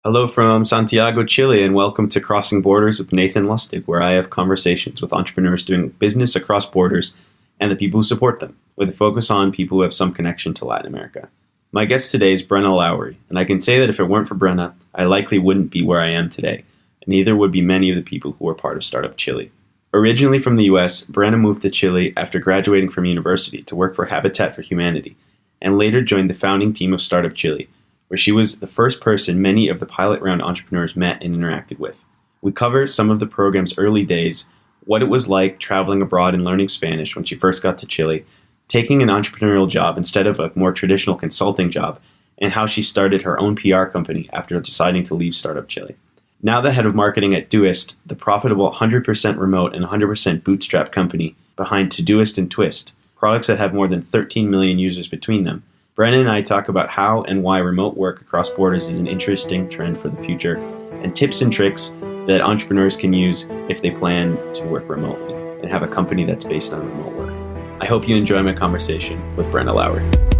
Hello from Santiago, Chile, and welcome to Crossing Borders with Nathan Lustig, where I have conversations with entrepreneurs doing business across borders and the people who support them, with a focus on people who have some connection to Latin America. My guest today is Brenna Loury, and I can say that if it weren't for Brenna, I likely wouldn't be where I am today, and neither would be many of the people who were part of Startup Chile. Originally from the US, Brenna moved to Chile after graduating from university to work for Habitat for Humanity, and later joined the founding team of Startup Chile, where she was the first person many of the pilot round entrepreneurs met and interacted with. We cover some of the program's early days, what it was like traveling abroad and learning Spanish when she first got to Chile, taking an entrepreneurial job instead of a more traditional consulting job, and how she started her own PR company after deciding to leave Startup Chile. Now the head of marketing at Doist, the profitable 100% remote and 100% bootstrap company behind Todoist and Twist, products that have more than 13 million users between them, Brenna and I talk about how and why remote work across borders is an interesting trend for the future, and tips and tricks that entrepreneurs can use if they plan to work remotely and have a company that's based on remote work. I hope you enjoy my conversation with Brenna Loury.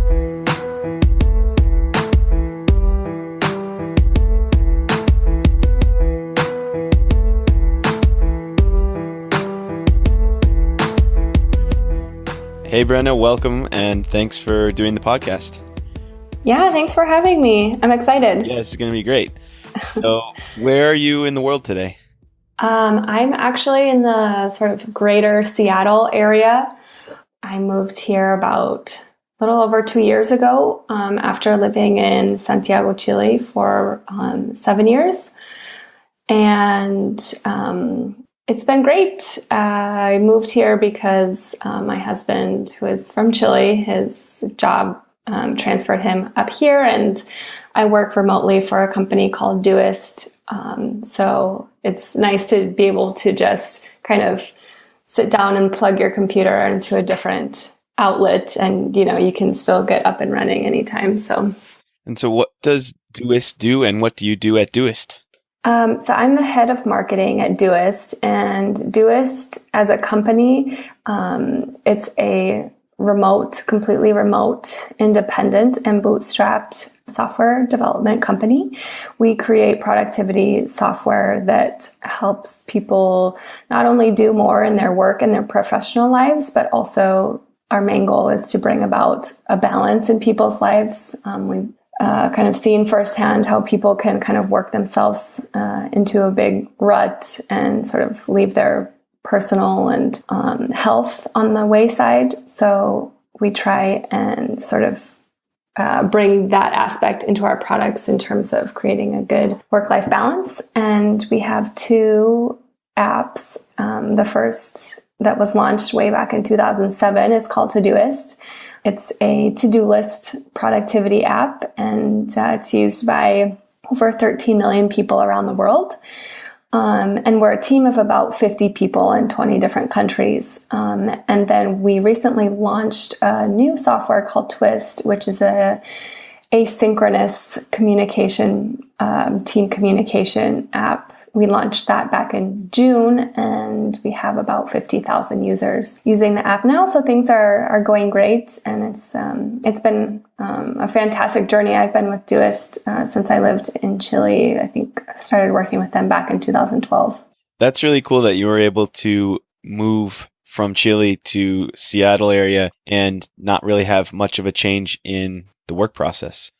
Hey Brenna, welcome and thanks for doing the podcast. Yeah, thanks for having me. I'm excited. Yeah, this is going to be great. So where are you in the world today? I'm actually in the sort of greater Seattle area. I moved here about a little over 2 years ago after living in Santiago, Chile for 7 years. And it's been great. I moved here because my husband, who is from Chile, his job transferred him up here, and I work remotely for a company called Doist. So it's nice to be able to just kind of sit down and plug your computer into a different outlet, and you can still get up and running anytime. So what does Doist do, and what do you do at Doist? So I'm the head of marketing at Doist, and Doist as a company, it's a completely remote, independent, and bootstrapped software development company. We create productivity software that helps people not only do more in their work and their professional lives, but also our main goal is to bring about a balance in people's lives. We've kind of seen firsthand how people can kind of work themselves into a big rut and sort of leave their personal and health on the wayside. So we try and sort of bring that aspect into our products in terms of creating a good work-life balance. And we have 2 apps. The first that was launched way back in 2007 is called Todoist. It's a to-do list productivity app, and it's used by over 13 million people around the world. And we're a team of about 50 people in 20 different countries. And then we recently launched a new software called Twist, which is a asynchronous communication, team communication app. We launched that back in June, and we have about 50,000 users using the app now. So things are going great, and it's been a fantastic journey. I've been with Doist since I lived in Chile. I think I started working with them back in 2012. That's really cool that you were able to move from Chile to Seattle area and not really have much of a change in the work process.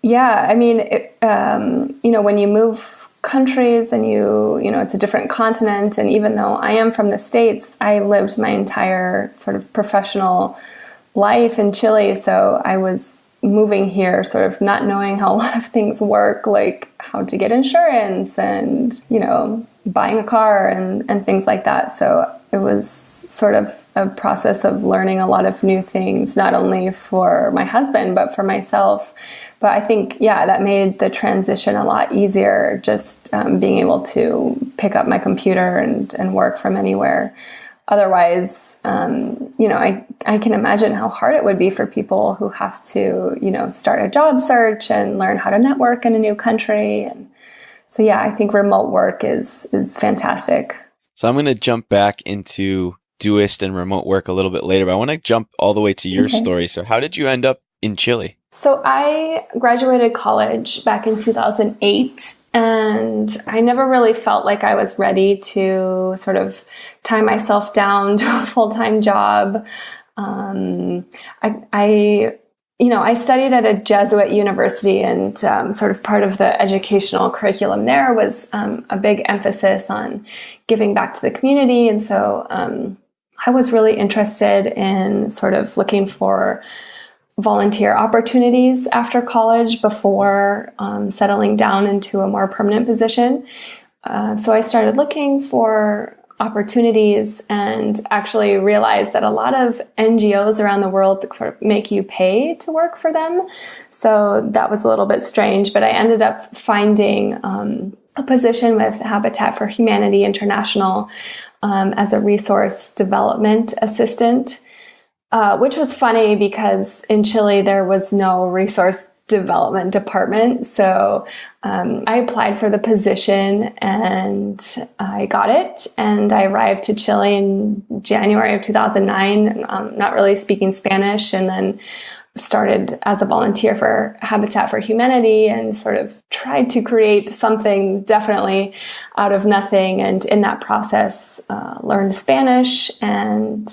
Yeah, I mean, when you move countries and it's a different continent, and even though I am from the States, I lived my entire sort of professional life in Chile. So I was moving here sort of not knowing how a lot of things work, like how to get insurance and, buying a car and things like that. So it was sort of a process of learning a lot of new things, not only for my husband, but for myself. But I think, that made the transition a lot easier, just being able to pick up my computer and work from anywhere. Otherwise, I can imagine how hard it would be for people who have to, start a job search and learn how to network in a new country. And so, I think remote work is fantastic. So I'm going to jump back into Doist and remote work a little bit later, but I want to jump all the way to your story. So how did you end up in Chile? So I graduated college back in 2008, and I never really felt like I was ready to sort of tie myself down to a full-time job. I studied at a Jesuit university, and sort of part of the educational curriculum there was a big emphasis on giving back to the community. And so I was really interested in sort of looking for volunteer opportunities after college before settling down into a more permanent position. So I started looking for opportunities and actually realized that a lot of NGOs around the world sort of make you pay to work for them. So that was a little bit strange, but I ended up finding a position with Habitat for Humanity International as a resource development assistant. Which was funny because in Chile, there was no resource development department. So I applied for the position and I got it. And I arrived to Chile in January of 2009, not really speaking Spanish, and then started as a volunteer for Habitat for Humanity and sort of tried to create something definitely out of nothing. And in that process, learned Spanish and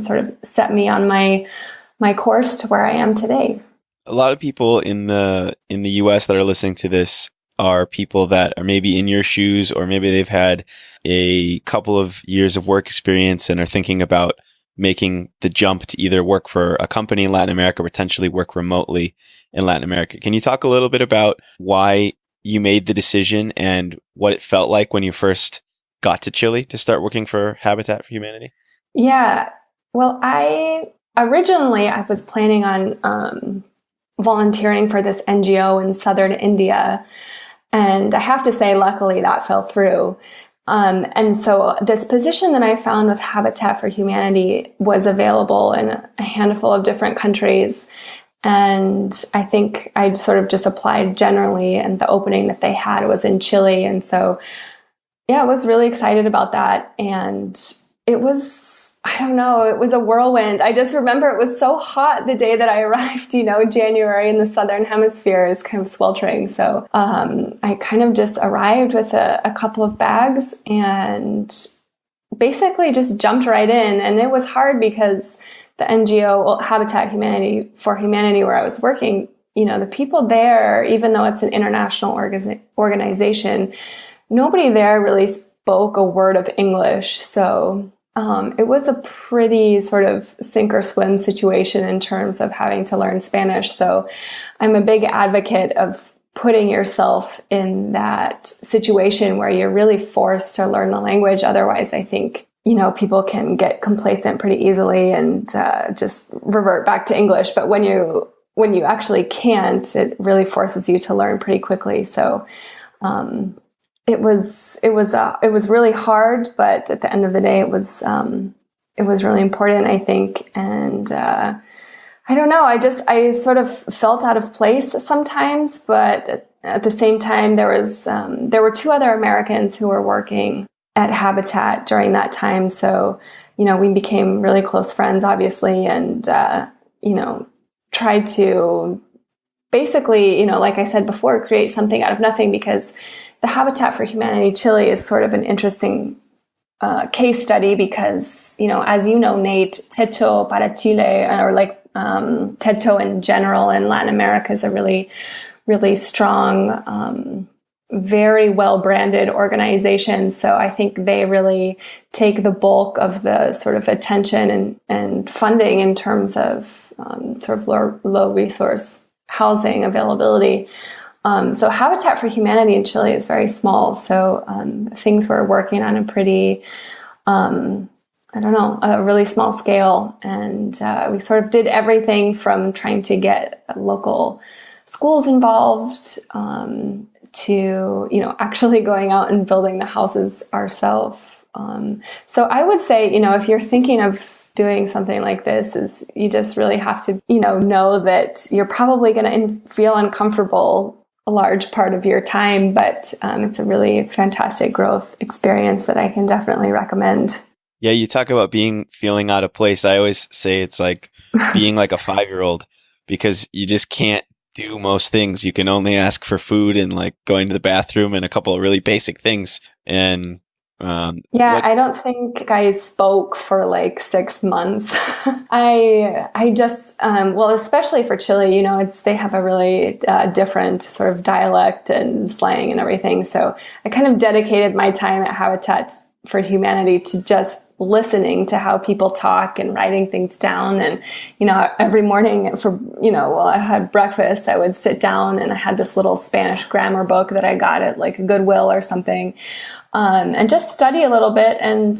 sort of set me on my course to where I am today. A lot of people in the US that are listening to this are people that are maybe in your shoes, or maybe they've had a couple of years of work experience and are thinking about making the jump to either work for a company in Latin America or potentially work remotely in Latin America. Can you talk a little bit about why you made the decision and what it felt like when you first got to Chile to start working for Habitat for Humanity? Yeah. Well, I was planning on volunteering for this NGO in southern India. And I have to say, luckily, that fell through. And so this position that I found with Habitat for Humanity was available in a handful of different countries. And I think I sort of just applied generally, and the opening that they had was in Chile. And so, yeah, I was really excited about that. And it was, I don't know, it was a whirlwind. I just remember it was so hot the day that I arrived, January in the Southern Hemisphere is kind of sweltering. So I kind of just arrived with a couple of bags and basically just jumped right in. And it was hard because the NGO, Habitat for Humanity, where I was working, the people there, even though it's an international organization, nobody there really spoke a word of English. So it was a pretty sort of sink or swim situation in terms of having to learn Spanish. So I'm a big advocate of putting yourself in that situation where you're really forced to learn the language. Otherwise, I think, people can get complacent pretty easily and just revert back to English. But when you actually can't, it really forces you to learn pretty quickly. So it was really hard, but at the end of the day, it was really important, I think. And I don't know, I sort of felt out of place sometimes, but at the same time, there were two other Americans who were working at Habitat during that time. So, we became really close friends, obviously, and tried to basically, like I said before, create something out of nothing, because the Habitat for Humanity Chile is sort of an interesting case study because, as you know, Nate, Techo para Chile, or like Techo in general in Latin America, is a really, really strong, very well-branded organization. So I think they really take the bulk of the sort of attention and funding in terms of sort of low resource housing availability. So Habitat for Humanity in Chile is very small. So things were working on a pretty, a really small scale. And we sort of did everything from trying to get local schools involved to, actually going out and building the houses ourselves. So I would say, if you're thinking of doing something like this, is you just really have to, know that you're probably going to feel uncomfortable a large part of your time, but it's a really fantastic growth experience that I can definitely recommend. Yeah, you talk about feeling out of place. I always say it's like being like a 5-year-old, because you just can't do most things. You can only ask for food and like going to the bathroom and a couple of really basic things. And I don't think I spoke for like 6 months. I just, well, especially for Chile, you know, they have a really different sort of dialect and slang and everything. So I kind of dedicated my time at Habitat for Humanity to just listening to how people talk and writing things down. And, you know, every morning while I had breakfast, I would sit down and I had this little Spanish grammar book that I got at like a Goodwill or something, and just study a little bit. And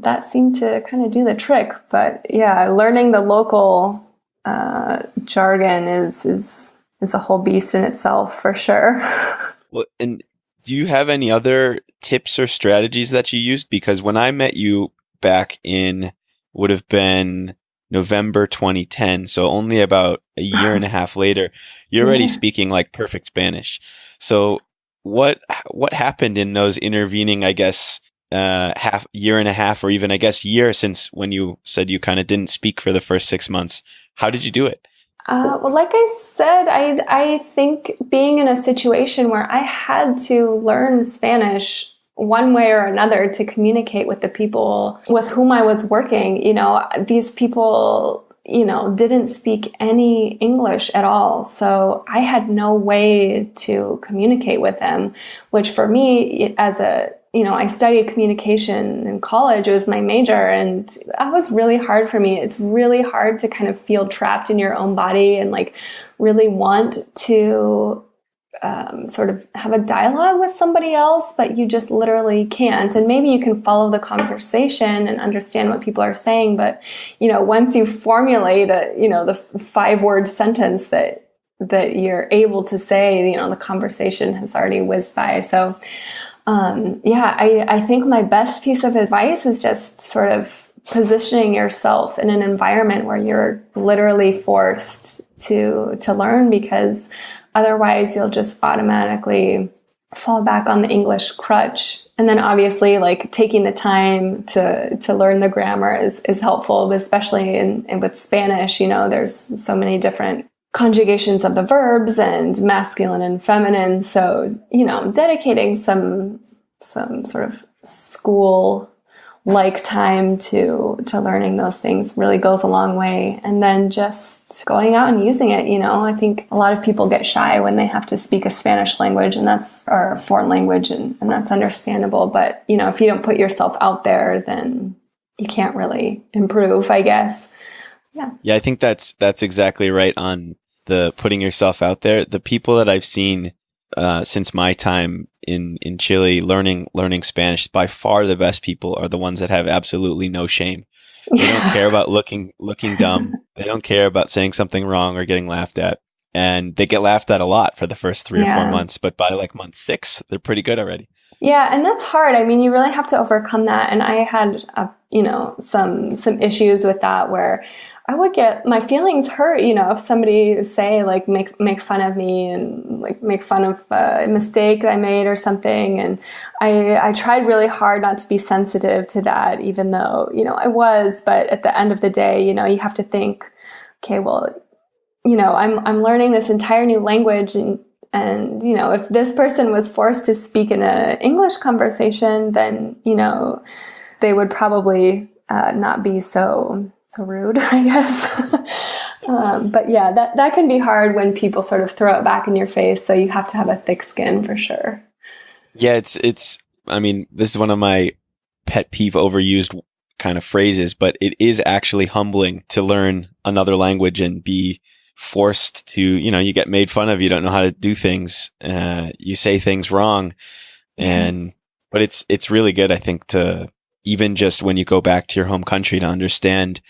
that seemed to kind of do the trick. But yeah, learning the local jargon is a whole beast in itself for sure. Well, and do you have any other tips or strategies that you used? Because when I met you back in, would have been November 2010, so only about a year and a half later, you're already speaking like perfect Spanish. So what happened in those intervening, I guess, year and a half, or even I guess year since when you said you kind of didn't speak for the first 6 months? How did you do it? Well, like I said, I think being in a situation where I had to learn Spanish one way or another to communicate with the people with whom I was working, you know, these people, you know, didn't speak any English at all. So I had no way to communicate with them, which for me, I studied communication in college. It was my major, and that was really hard for me. It's really hard to kind of feel trapped in your own body and like really want to sort of have a dialogue with somebody else, but you just literally can't. And maybe you can follow the conversation and understand what people are saying, but you know, once you formulate the 5-word sentence that you're able to say, you know, the conversation has already whizzed by. So I think my best piece of advice is just sort of positioning yourself in an environment where you're literally forced to learn, because otherwise you'll just automatically fall back on the English crutch. And then obviously like taking the time to learn the grammar is helpful, especially in with Spanish. You know, there's so many different conjugations of the verbs and masculine and feminine. So, you know, dedicating some sort of school like time to learning those things really goes a long way. And then just going out and using it. You know, I think a lot of people get shy when they have to speak a Spanish language or a foreign language, and that's understandable. But, you know, if you don't put yourself out there, then you can't really improve, I guess. Yeah, I think that's exactly right on the putting yourself out there. The people that I've seen since my time in Chile learning Spanish, by far the best people are the ones that have absolutely no shame. They don't care about looking dumb. They don't care about saying something wrong or getting laughed at. And they get laughed at a lot for the first 3 or 4 months, but by like month 6, they're pretty good already. Yeah, and that's hard. I mean, you really have to overcome that. And I had, some issues with that where I would get my feelings hurt, you know, if somebody say like make fun of me and like make fun of a mistake I made or something. And I tried really hard not to be sensitive to that, even though, you know, I was. But at the end of the day, you know, you have to think, okay, well, you know, I'm learning this entire new language, and you know, if this person was forced to speak in an English conversation, then, you know, they would probably not be so rude, I guess. But yeah, that can be hard when people sort of throw it back in your face. So you have to have a thick skin for sure. Yeah, it's. I mean, this is one of my pet peeve overused kind of phrases, but it is actually humbling to learn another language and be forced to, you know, you get made fun of, you don't know how to do things, you say things wrong, but it's really good, I think, to even just when you go back to your home country to understand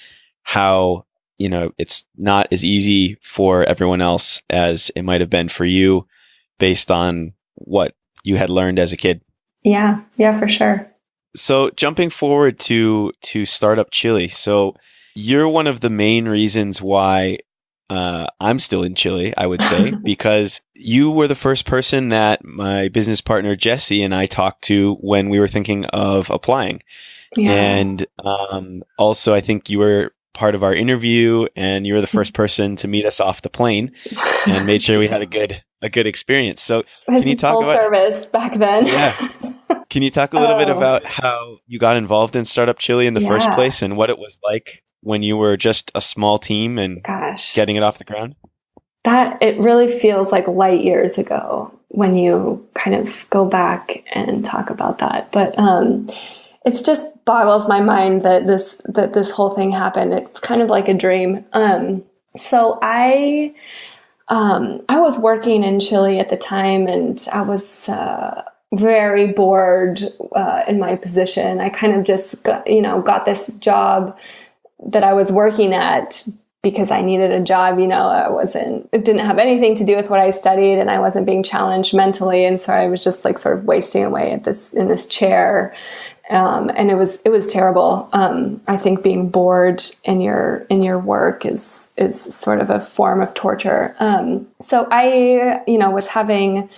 how, you know, it's not as easy for everyone else as it might have been for you based on what you had learned as a kid. Yeah, for sure. So jumping forward to Startup Chile. So you're one of the main reasons why I'm still in Chile, I would say, because you were the first person that my business partner, Jesse, and I talked to when we were thinking of applying. Yeah. And also, I think you were part of our interview, and you were the first person to meet us off the plane and made sure we had a good experience. So can you talk full about service back then? Yeah. Can you talk a little bit about how you got involved in Startup Chile in the first place and what it was like when you were just a small team and getting it off the ground? That it really feels like light years ago when you kind of go back and talk about that. But it's just boggles my mind that this whole thing happened. It's kind of like a dream. So I was working in Chile at the time, and I was very bored in my position. I kind of just got this job that I was working at because I needed a job. It didn't have anything to do with what I studied, and I wasn't being challenged mentally. And so I was just like sort of wasting away in this chair. And it was terrible. I think being bored in your work is sort of a form of torture. So I, was having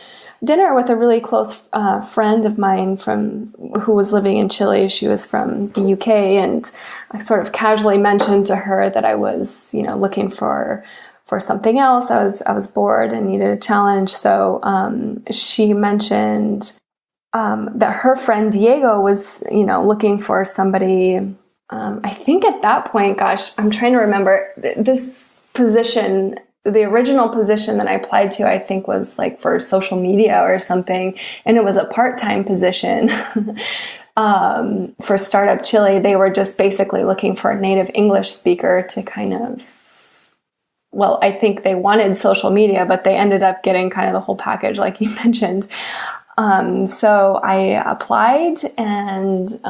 dinner with a really close friend of mine who was living in Chile. She was from the UK, and I sort of casually mentioned to her that I was, looking for something else. I was bored and needed a challenge. So she mentioned that her friend Diego was, looking for somebody. I think at that point, gosh, I'm trying to remember this position. The original position that I applied to, I think, was like for social media or something. And it was a part-time position for Startup Chile. They were just basically looking for a native English speaker to I think they wanted social media, but they ended up getting kind of the whole package, like you mentioned. So I applied, and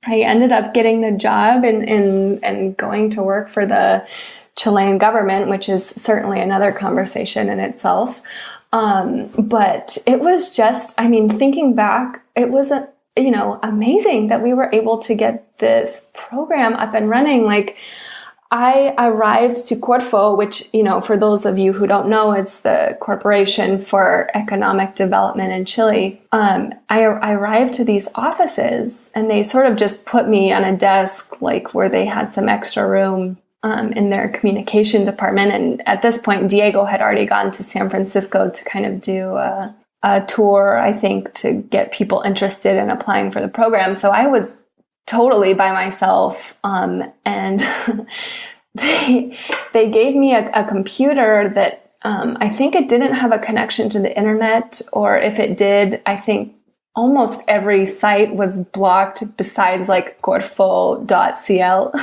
I ended up getting the job and going to work for the Chilean government, which is certainly another conversation in itself. But it was just, thinking back, it was, amazing that we were able to get this program up and running. Like, I arrived to Corfo, which, for those of you who don't know, it's the Corporation for Economic Development in Chile. I arrived to these offices, and they sort of just put me on a desk, like where they had some extra room in their communication department. And at this point, Diego had already gone to San Francisco to kind of do a tour, I think, to get people interested in applying for the program. So I was totally by myself. And they gave me a computer that I think it didn't have a connection to the internet, or if it did, I think almost every site was blocked besides like corfo.cl.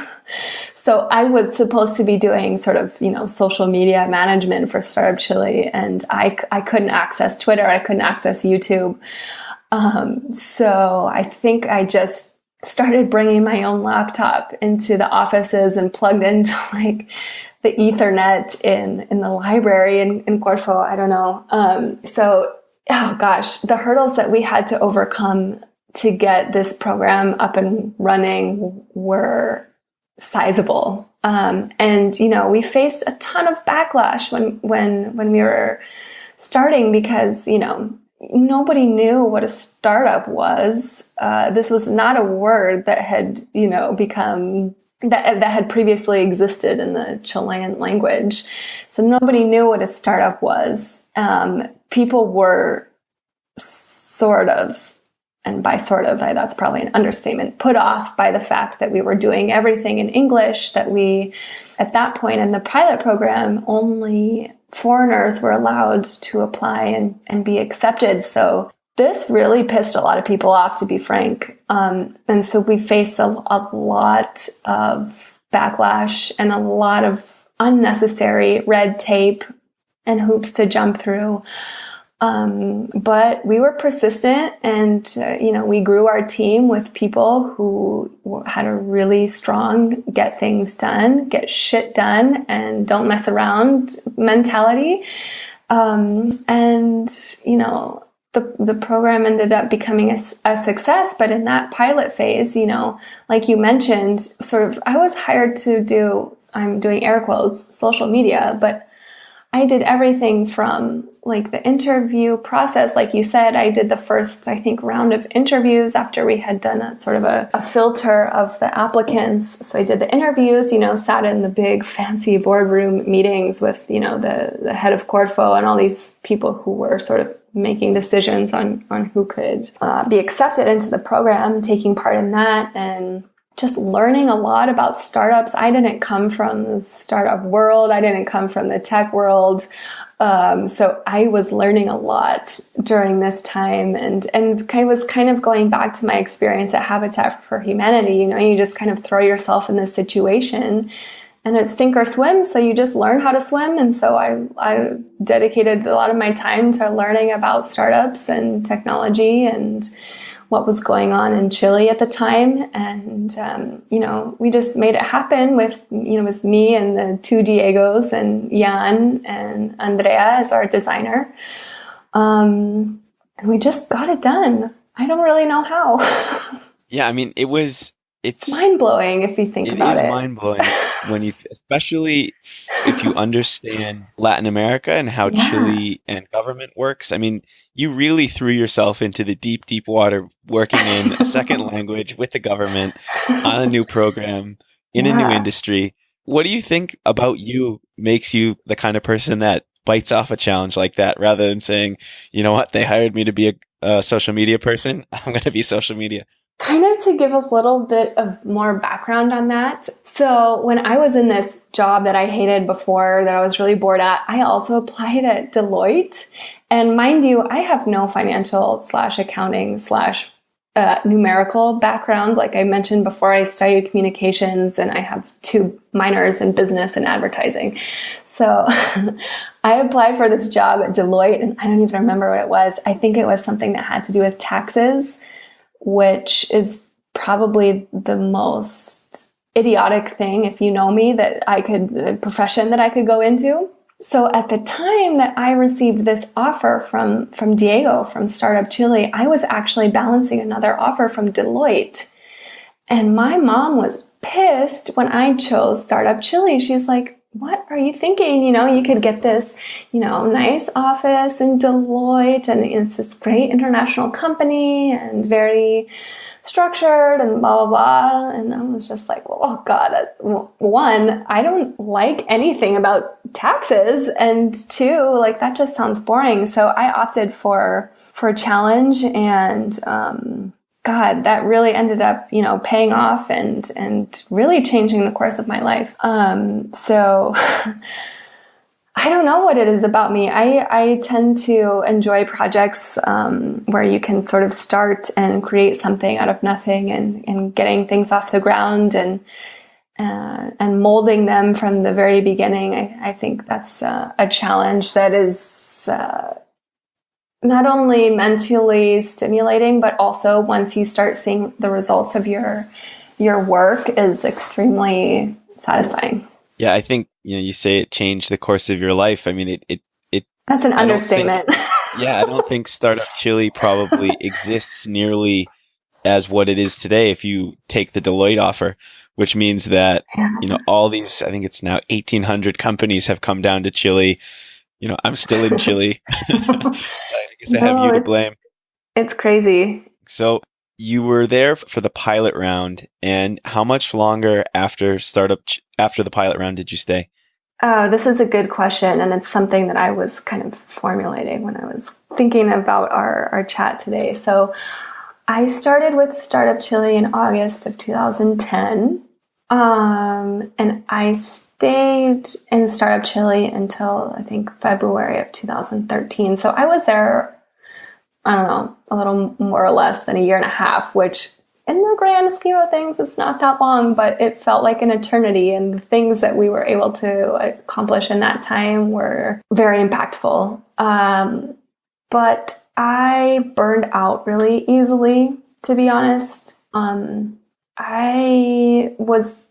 So I was supposed to be doing sort of, social media management for Startup Chile, and I couldn't access Twitter. I couldn't access YouTube. So I think I just started bringing my own laptop into the offices and plugged into like the Ethernet in the library in Corfo. I don't know. Oh gosh, the hurdles that we had to overcome to get this program up and running were sizable. And, we faced a ton of backlash when we were starting because, nobody knew what a startup was. This was not a word that had, become that had previously existed in the Chilean language. So nobody knew what a startup was. People were sort of, and by sort of, that's probably an understatement, put off by the fact that we were doing everything in English, that we, at that point in the pilot program, only foreigners were allowed to apply and be accepted. So this really pissed a lot of people off, to be frank. And so we faced a lot of backlash and a lot of unnecessary red tape and hoops to jump through. But we were persistent, and, we grew our team with people who had a really strong get things done, get shit done, and don't mess around mentality. The program ended up becoming a success. But in that pilot phase, like you mentioned, sort of, I was hired to do, I'm doing air quotes, social media, but I did everything from like the interview process, like you said, I did the first, I think, round of interviews after we had done a sort of a filter of the applicants. So I did the interviews, sat in the big fancy boardroom meetings with, the head of Corfo and all these people who were sort of making decisions on who could be accepted into the program, taking part in that, and just learning a lot about startups. I didn't come from the startup world. I didn't come from the tech world. So I was learning a lot during this time, and I was kind of going back to my experience at Habitat for Humanity. You just kind of throw yourself in this situation and it's sink or swim. So you just learn how to swim. And so I dedicated a lot of my time to learning about startups and technology and what was going on in Chile at the time. And, we just made it happen with, it was me and the two Diegos and Jan and Andrea as our designer. And we just got it done. I don't really know how. Yeah, I mean, it's mind-blowing if you think about it. It is mind-blowing especially if you understand Latin America and how Chile and government works. I mean, you really threw yourself into the deep, deep water working in a second language with the government on a new program in a new industry. What do you think about you makes you the kind of person that bites off a challenge like that rather than saying, you know what, they hired me to be a social media person. I'm going to be social media. Kind of to give a little bit of more background on that. So when I was in this job that I hated before, that I was really bored at, I also applied at Deloitte. And mind you, I have no financial / accounting / numerical background. Like I mentioned before, I studied communications and I have 2 minors in business and advertising. So I applied for this job at Deloitte, and I don't even remember what it was. I think it was something that had to do with taxes, which is probably the most idiotic thing, if you know me, the profession that I could go into. So at the time that I received this offer from Diego from Startup Chile, I was actually balancing another offer from Deloitte. And my mom was pissed when I chose Startup Chile. She's like, what are you thinking? You could get this, nice office in Deloitte, and it's this great international company and very structured and blah, blah, blah. And I was just like, well, oh God, one, I don't like anything about taxes. And 2, like that just sounds boring. So I opted for a challenge, and, God, that really ended up, paying off and really changing the course of my life. So I don't know what it is about me. I tend to enjoy projects where you can sort of start and create something out of nothing and getting things off the ground and molding them from the very beginning. I think that's a challenge that is not only mentally stimulating, but also once you start seeing the results of your work is extremely satisfying. Yeah, I think you say it changed the course of your life. I mean, it that's an understatement. I don't think Startup Chile probably exists nearly as what it is today if you take the Deloitte offer, which means that all these, I think it's now 1,800 companies have come down to Chile. I'm still in Chile. I guess I have you to blame. It's crazy. So you were there for the pilot round, and how much longer after the pilot round did you stay? Oh, this is a good question, and it's something that I was kind of formulating when I was thinking about our chat today. So I started with Startup Chile in August of 2010, and I stayed in Startup Chile until I think February of 2013. So I was there, I don't know, a little more or less than 1.5 years, which in the grand scheme of things, it's not that long, but it felt like an eternity. And the things that we were able to accomplish in that time were very impactful. But I burned out really easily, to be honest. I was,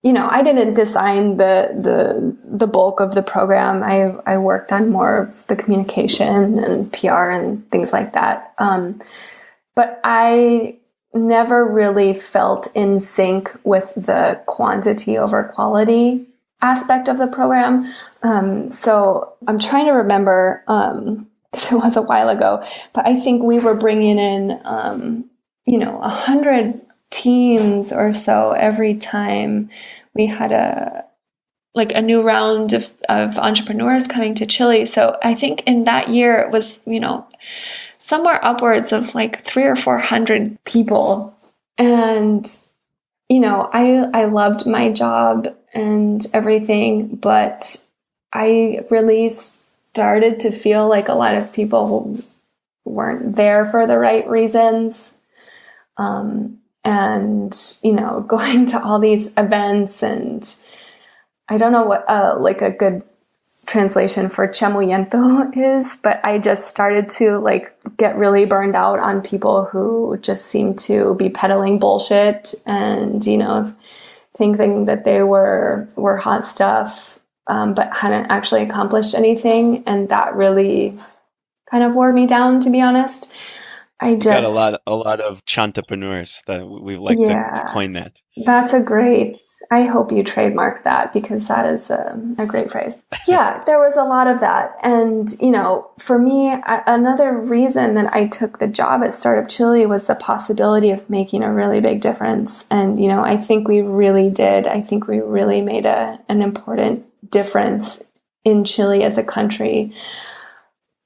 I didn't design the bulk of the program. I worked on more of the communication and PR and things like that. But I never really felt in sync with the quantity over quality aspect of the program. So I'm trying to remember, because it was a while ago, but I think we were bringing in, 100 teams or so every time we had a new round of entrepreneurs coming to Chile. So I think in that year it was, somewhere upwards of like 300 or 400 people. And, I loved my job and everything, but I really started to feel like a lot of people weren't there for the right reasons. And, going to all these events, and I don't know what, like a good translation for chamuyento is, but I just started to get really burned out on people who just seemed to be peddling bullshit and, thinking that they were hot stuff, but hadn't actually accomplished anything. And that really kind of wore me down, to be honest. Got a lot of chantapreneurs that we like to coin that. That's I hope you trademark that, because that is a great phrase. Yeah, there was a lot of that. And, for me, another reason that I took the job at Startup Chile was the possibility of making a really big difference. And, I think we really did. I think we really made an important difference in Chile as a country.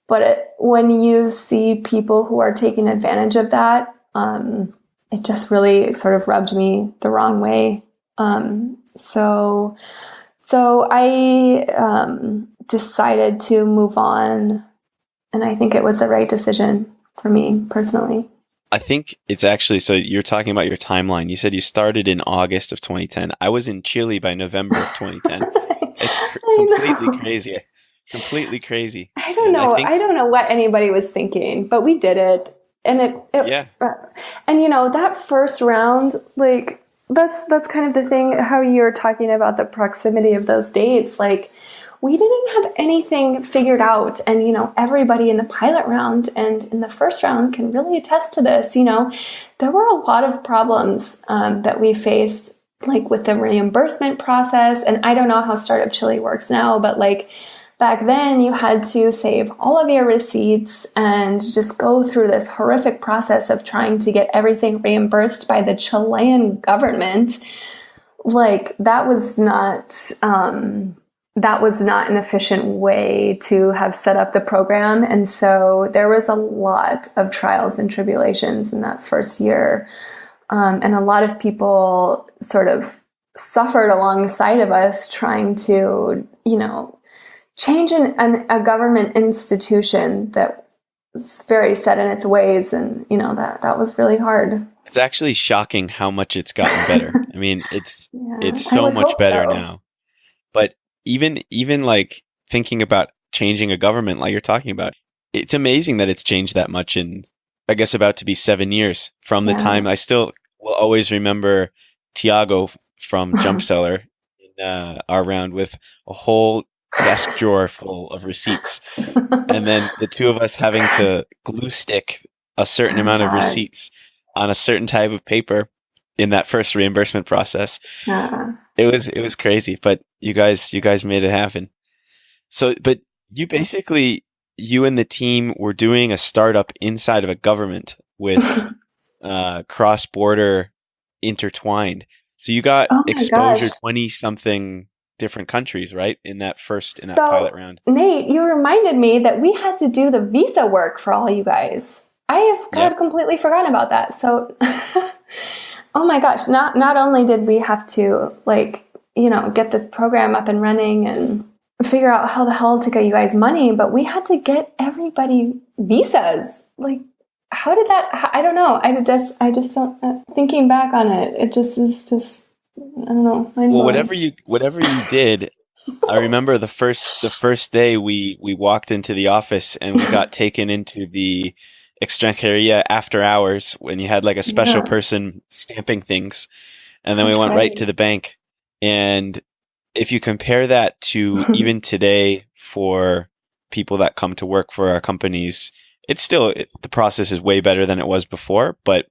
But when you see people who are taking advantage of that, it just really sort of rubbed me the wrong way. So I decided to move on, and I think it was the right decision for me personally. I think it's actually, so you're talking about your timeline. You said you started in August of 2010. I was in Chile by November of 2010. It's completely crazy. Completely crazy. I don't know. I don't know what anybody was thinking, but we did it. And and that first round, that's kind of the thing, how you're talking about the proximity of those dates. We didn't have anything figured out. And, everybody in the pilot round and in the first round can really attest to this. There were a lot of problems that we faced, with the reimbursement process. And I don't know how Startup Chile works now, but back then, you had to save all of your receipts and just go through this horrific process of trying to get everything reimbursed by the Chilean government. That was not an efficient way to have set up the program. And so there was a lot of trials and tribulations in that first year. And a lot of people sort of suffered alongside of us trying to, change a government institution that was very set in its ways. And, that was really hard. It's actually shocking how much it's gotten better. I mean, it's so much better now. But even thinking about changing a government like you're talking about, it's amazing that it's changed that much in, I guess, about to be 7 years from the time. I still will always remember Tiago from Jump Seller in our round with a whole desk drawer full of receipts, and then the two of us having to glue stick a certain amount of receipts on a certain type of paper in that first reimbursement process. It was crazy, but you guys made it happen. So, but you and the team were doing a startup inside of a government with cross-border intertwined. So you got exposure to 20-something different countries, right? In that pilot round. Nate, you reminded me that we had to do the visa work for all you guys. I have completely forgotten about that. So, oh my gosh, not only did we have to get this program up and running and figure out how the hell to get you guys money, but we had to get everybody visas. How did that? I don't know. I just don't. Thinking back on it, it just is just. I don't know. Well, whatever you did, I remember the first day we walked into the office and we got taken into the extranjeria after hours when you had a special person stamping things, and then we went right to the bank. And if you compare that to even today for people that come to work for our companies, it's still the process is way better than it was before. But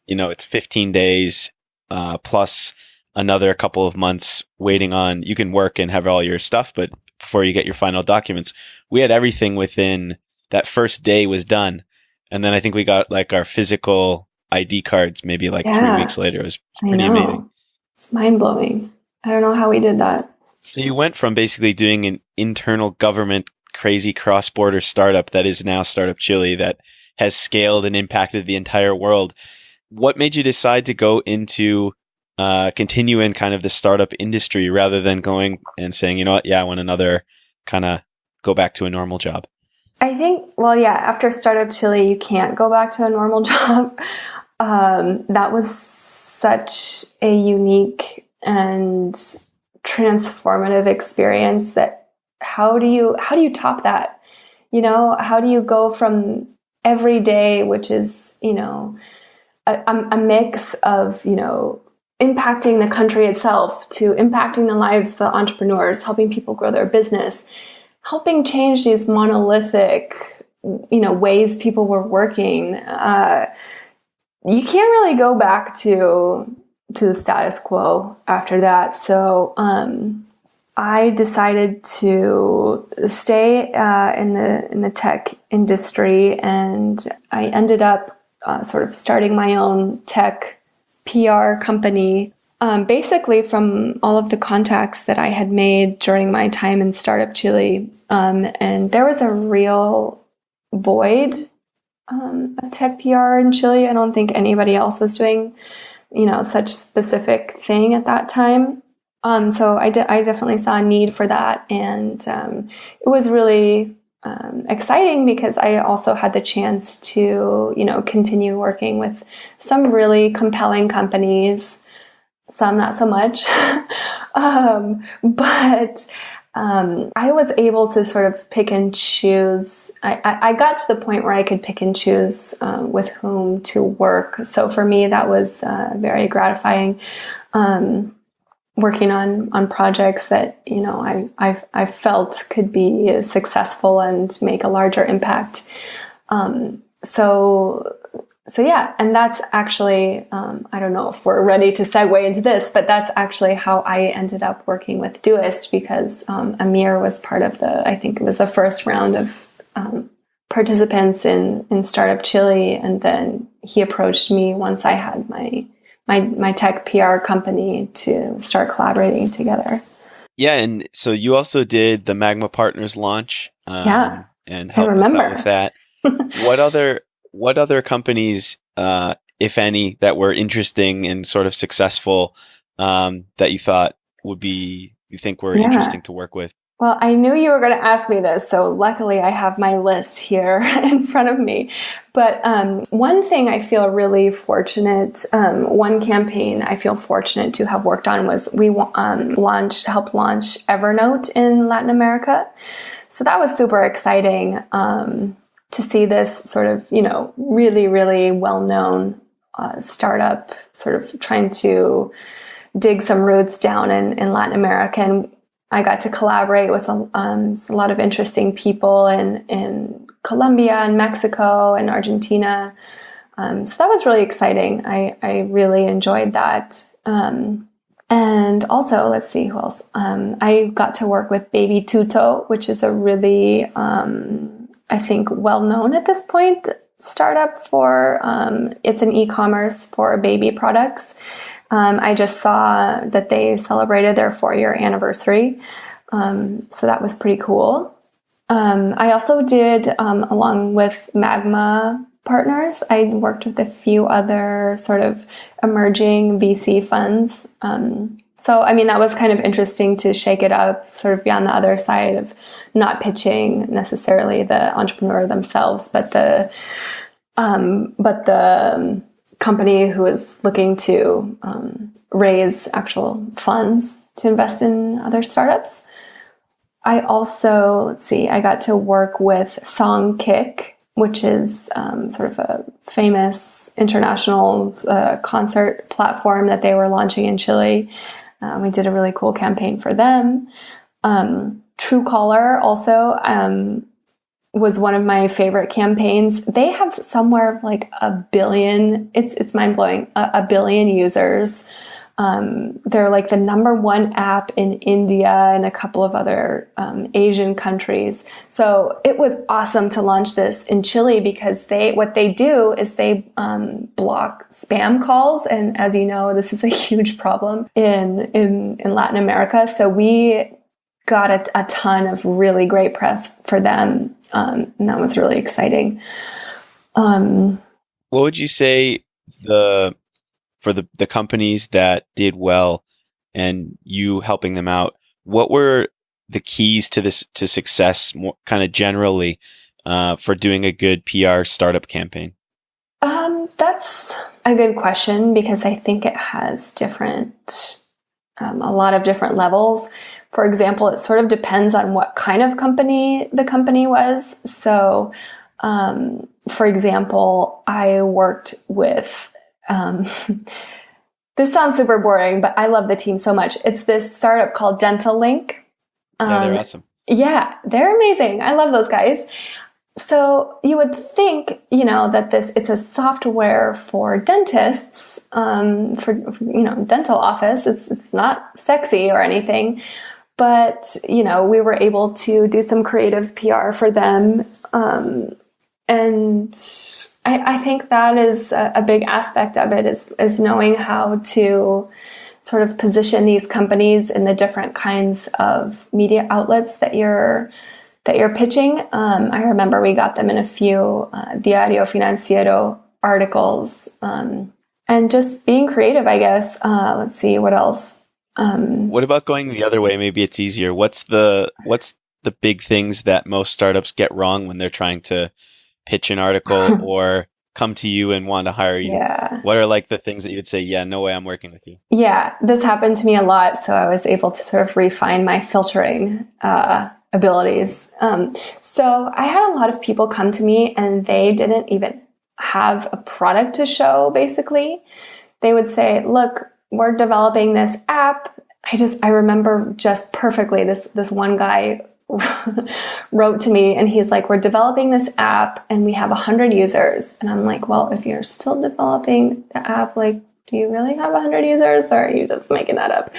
it's 15 days plus another couple of months waiting on, you can work and have all your stuff, but before you get your final documents, we had everything within that first day was done. And then I think we got like our physical ID cards maybe like 3 weeks later. It was pretty amazing. It's mind blowing. I don't know how we did that. So you went from basically doing an internal government crazy cross-border startup that is now Startup Chile that has scaled and impacted the entire world. What made you decide to go into continue in kind of the startup industry rather than going and saying, you know what, yeah, I want another kind of go back to a normal job? I think, well, yeah, after Startup Chile, you can't go back to a normal job. That was such a unique and transformative experience that how do you top that? You know, how do you go from every day, which is, you know, a mix of, you know, impacting the country itself to impacting the lives of the entrepreneurs, helping people grow their business, helping change these monolithic, you know, ways people were working. You can't really go back to the status quo after that. So I decided to stay in the tech industry, and I ended up sort of starting my own tech PR company, basically from all of the contacts that I had made during my time in Startup Chile. And there was a real void of tech PR in Chile. I don't think anybody else was doing, you know, such specific thing at that time. So I definitely saw a need for that. And it was really exciting because I also had the chance to, you know, continue working with some really compelling companies, some not so much. But I was able to sort of pick and choose. I got to the point where I could pick and choose with whom to work. So for me, that was very gratifying. Working on projects that, you know, I felt could be successful and make a larger impact. So yeah, and that's actually, I don't know if we're ready to segue into this, but that's actually how I ended up working with Doist, because Amir was part of I think it was the first round of participants in Startup Chile, and then he approached me once I had my tech PR company to start collaborating together. Yeah, and so you also did the Magma Partners launch, and helped us out with that. What other companies, if any, that were interesting and sort of successful, that you thought you think were interesting to work with? Well, I knew you were going to ask me this, so luckily I have my list here in front of me. But one thing I feel really fortunate, one campaign I feel fortunate to have worked on was we helped launch Evernote in Latin America. So that was super exciting to see this sort of, you know, really, really well-known startup sort of trying to dig some roots down in Latin America. And I got to collaborate with a lot of interesting people in Colombia and Mexico and Argentina. So that was really exciting. I really enjoyed that. And also, let's see who else. I got to work with Baby Tuto, which is a really, I think, well-known at this point startup for, it's an e-commerce for baby products. I just saw that they celebrated their 4-year anniversary. So that was pretty cool. I also did, along with Magma Partners, I worked with a few other sort of emerging VC funds. So, I mean, that was kind of interesting to shake it up, sort of be on the other side of not pitching necessarily the entrepreneur themselves, but the company who is looking to raise actual funds to invest in other startups. I also, I got to work with Songkick, which is sort of a famous international concert platform that they were launching in Chile. We did a really cool campaign for them. Truecaller also was one of my favorite campaigns. They have somewhere like 1 billion, it's mind-blowing, 1 billion users. They're like the number one app in India and a couple of other Asian countries. So it was awesome to launch this in Chile because what they do is they block spam calls. And as you know, this is a huge problem in Latin America. So we got a ton of really great press for them. And that was really exciting. What would you say for the companies that did well and you helping them out, what were the keys to success more kind of generally for doing a good PR startup campaign? That's a good question because I think it has a lot of different levels. For example, it sort of depends on what kind of company the company was. So, for example, I worked with this sounds super boring, but I love the team so much. It's this startup called Dental Link. Yeah, they're awesome. Yeah, they're amazing. I love those guys. So you would think, that it's a software for dentists, for dental office. It's not sexy or anything, but we were able to do some creative PR for them. And I think that is a big aspect of it is knowing how to sort of position these companies in the different kinds of media outlets that you're pitching. I remember we got them in a few Diario Financiero articles, and just being creative, I guess. Let's see, what else? What about going the other way? Maybe it's easier. What's the big things that most startups get wrong when they're trying to pitch an article or come to you and want to hire you? Yeah. What are like the things that you would say, yeah, no way I'm working with you? Yeah, this happened to me a lot. So I was able to sort of refine my filtering abilities. So I had a lot of people come to me and they didn't even have a product to show, basically. They would say, look, we're developing this app. I remember just perfectly this one guy wrote to me and he's like, we're developing this app and we have 100 users. And I'm like, well, if you're still developing the app, like, do you really have 100 users or are you just making that up?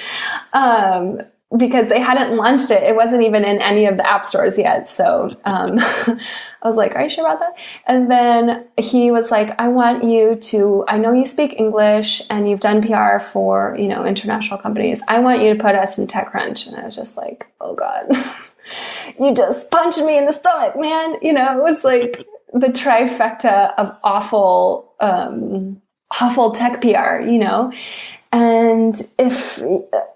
Because they hadn't launched it. It wasn't even in any of the app stores yet. So I was like, are you sure about that? And then he was like, I know you speak English and you've done PR for, international companies. I want you to put us in TechCrunch. And I was just like, oh God, you just punched me in the stomach, man. It was like the trifecta of awful tech PR, And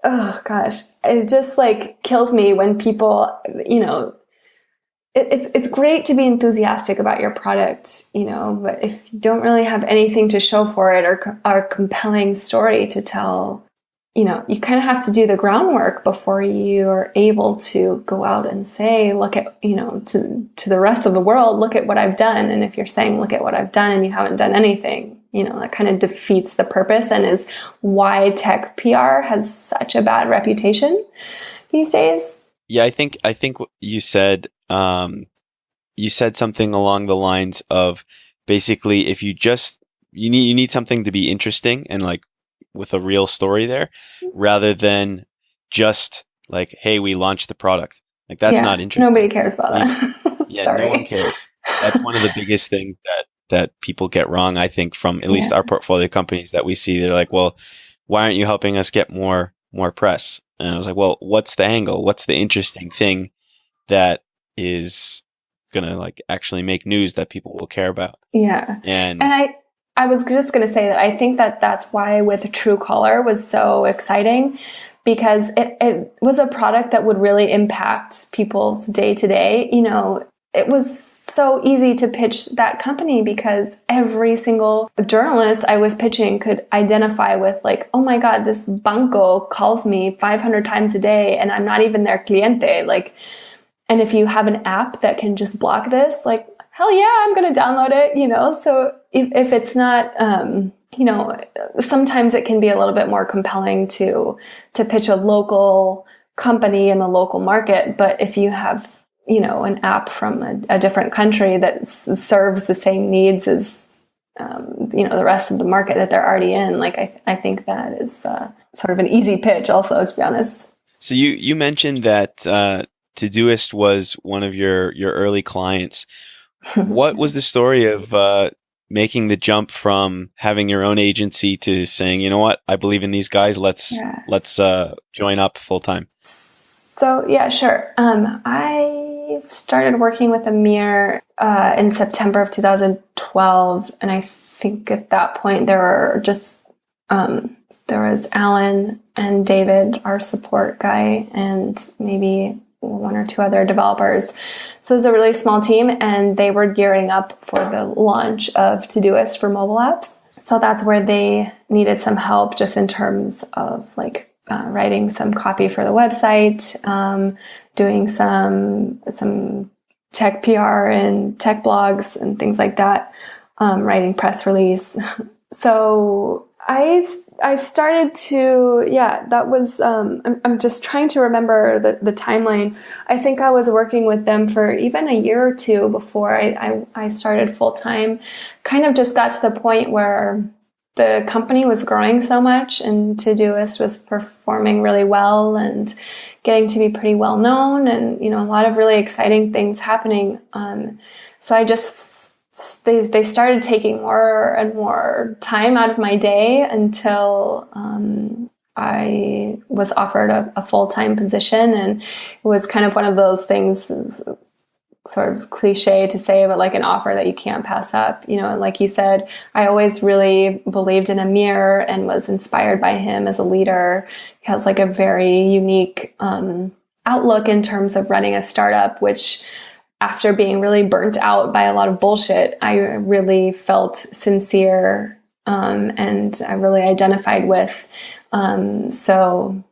oh gosh, it just like kills me when people, it's great to be enthusiastic about your product, but if you don't really have anything to show for it or a compelling story to tell, you kind of have to do the groundwork before you are able to go out and say, look at, to the rest of the world, look at what I've done. And if you're saying, look at what I've done and you haven't done anything, that kind of defeats the purpose and is why tech PR has such a bad reputation these days. Yeah, I think you said something along the lines of basically if you need something to be interesting and like with a real story there rather than just like, hey, we launched the product. Like that's not interesting. Nobody cares about that. Yeah, Sorry. No one cares. That's one of the biggest things that people get wrong, I think, from at least our portfolio companies that we see. They're like, well, why aren't you helping us get more press? And I was like, well, what's the angle? What's the interesting thing that is going to like actually make news that people will care about? Yeah. And I was just going to say that I think that's why with Truecaller was so exciting, because it was a product that would really impact people's day to day. It was so easy to pitch that company because every single journalist I was pitching could identify with like, oh my God, this banco calls me 500 times a day and I'm not even their cliente. Like, and if you have an app that can just block this, like, hell yeah, I'm going to download it, So if it's not, sometimes it can be a little bit more compelling to pitch a local company in the local market. But if you have, an app from a different country that serves the same needs as, the rest of the market that they're already in, like, I think that is sort of an easy pitch also, to be honest. So you mentioned that Todoist was one of your early clients. What was the story of making the jump from having your own agency to saying, you know what, I believe in these guys. Let's join up full time. So yeah, sure. I started working with Amir in September of 2012, and I think at that point there were just there was Alan and David, our support guy, and maybe one or two other developers. So it was a really small team, and they were gearing up for the launch of Todoist for mobile apps. So that's where they needed some help, just in terms of like writing some copy for the website, doing some tech PR and tech blogs and things like that, writing press release. So I started to, that was, I'm just trying to remember the timeline. I think I was working with them for even a year or two before I started full time. Kind of just got to the point where the company was growing so much and Todoist was performing really well and getting to be pretty well known, and, you know, a lot of really exciting things happening. So I just, they started taking more and more time out of my day until I was offered a full-time position. And it was kind of one of those things, sort of cliche to say, but like an offer that you can't pass up, you know. And like you said, I always really believed in Amir and was inspired by him as a leader. He has like a very unique outlook in terms of running a startup, which, after being really burnt out by a lot of bullshit, I really felt sincere and I really identified with. So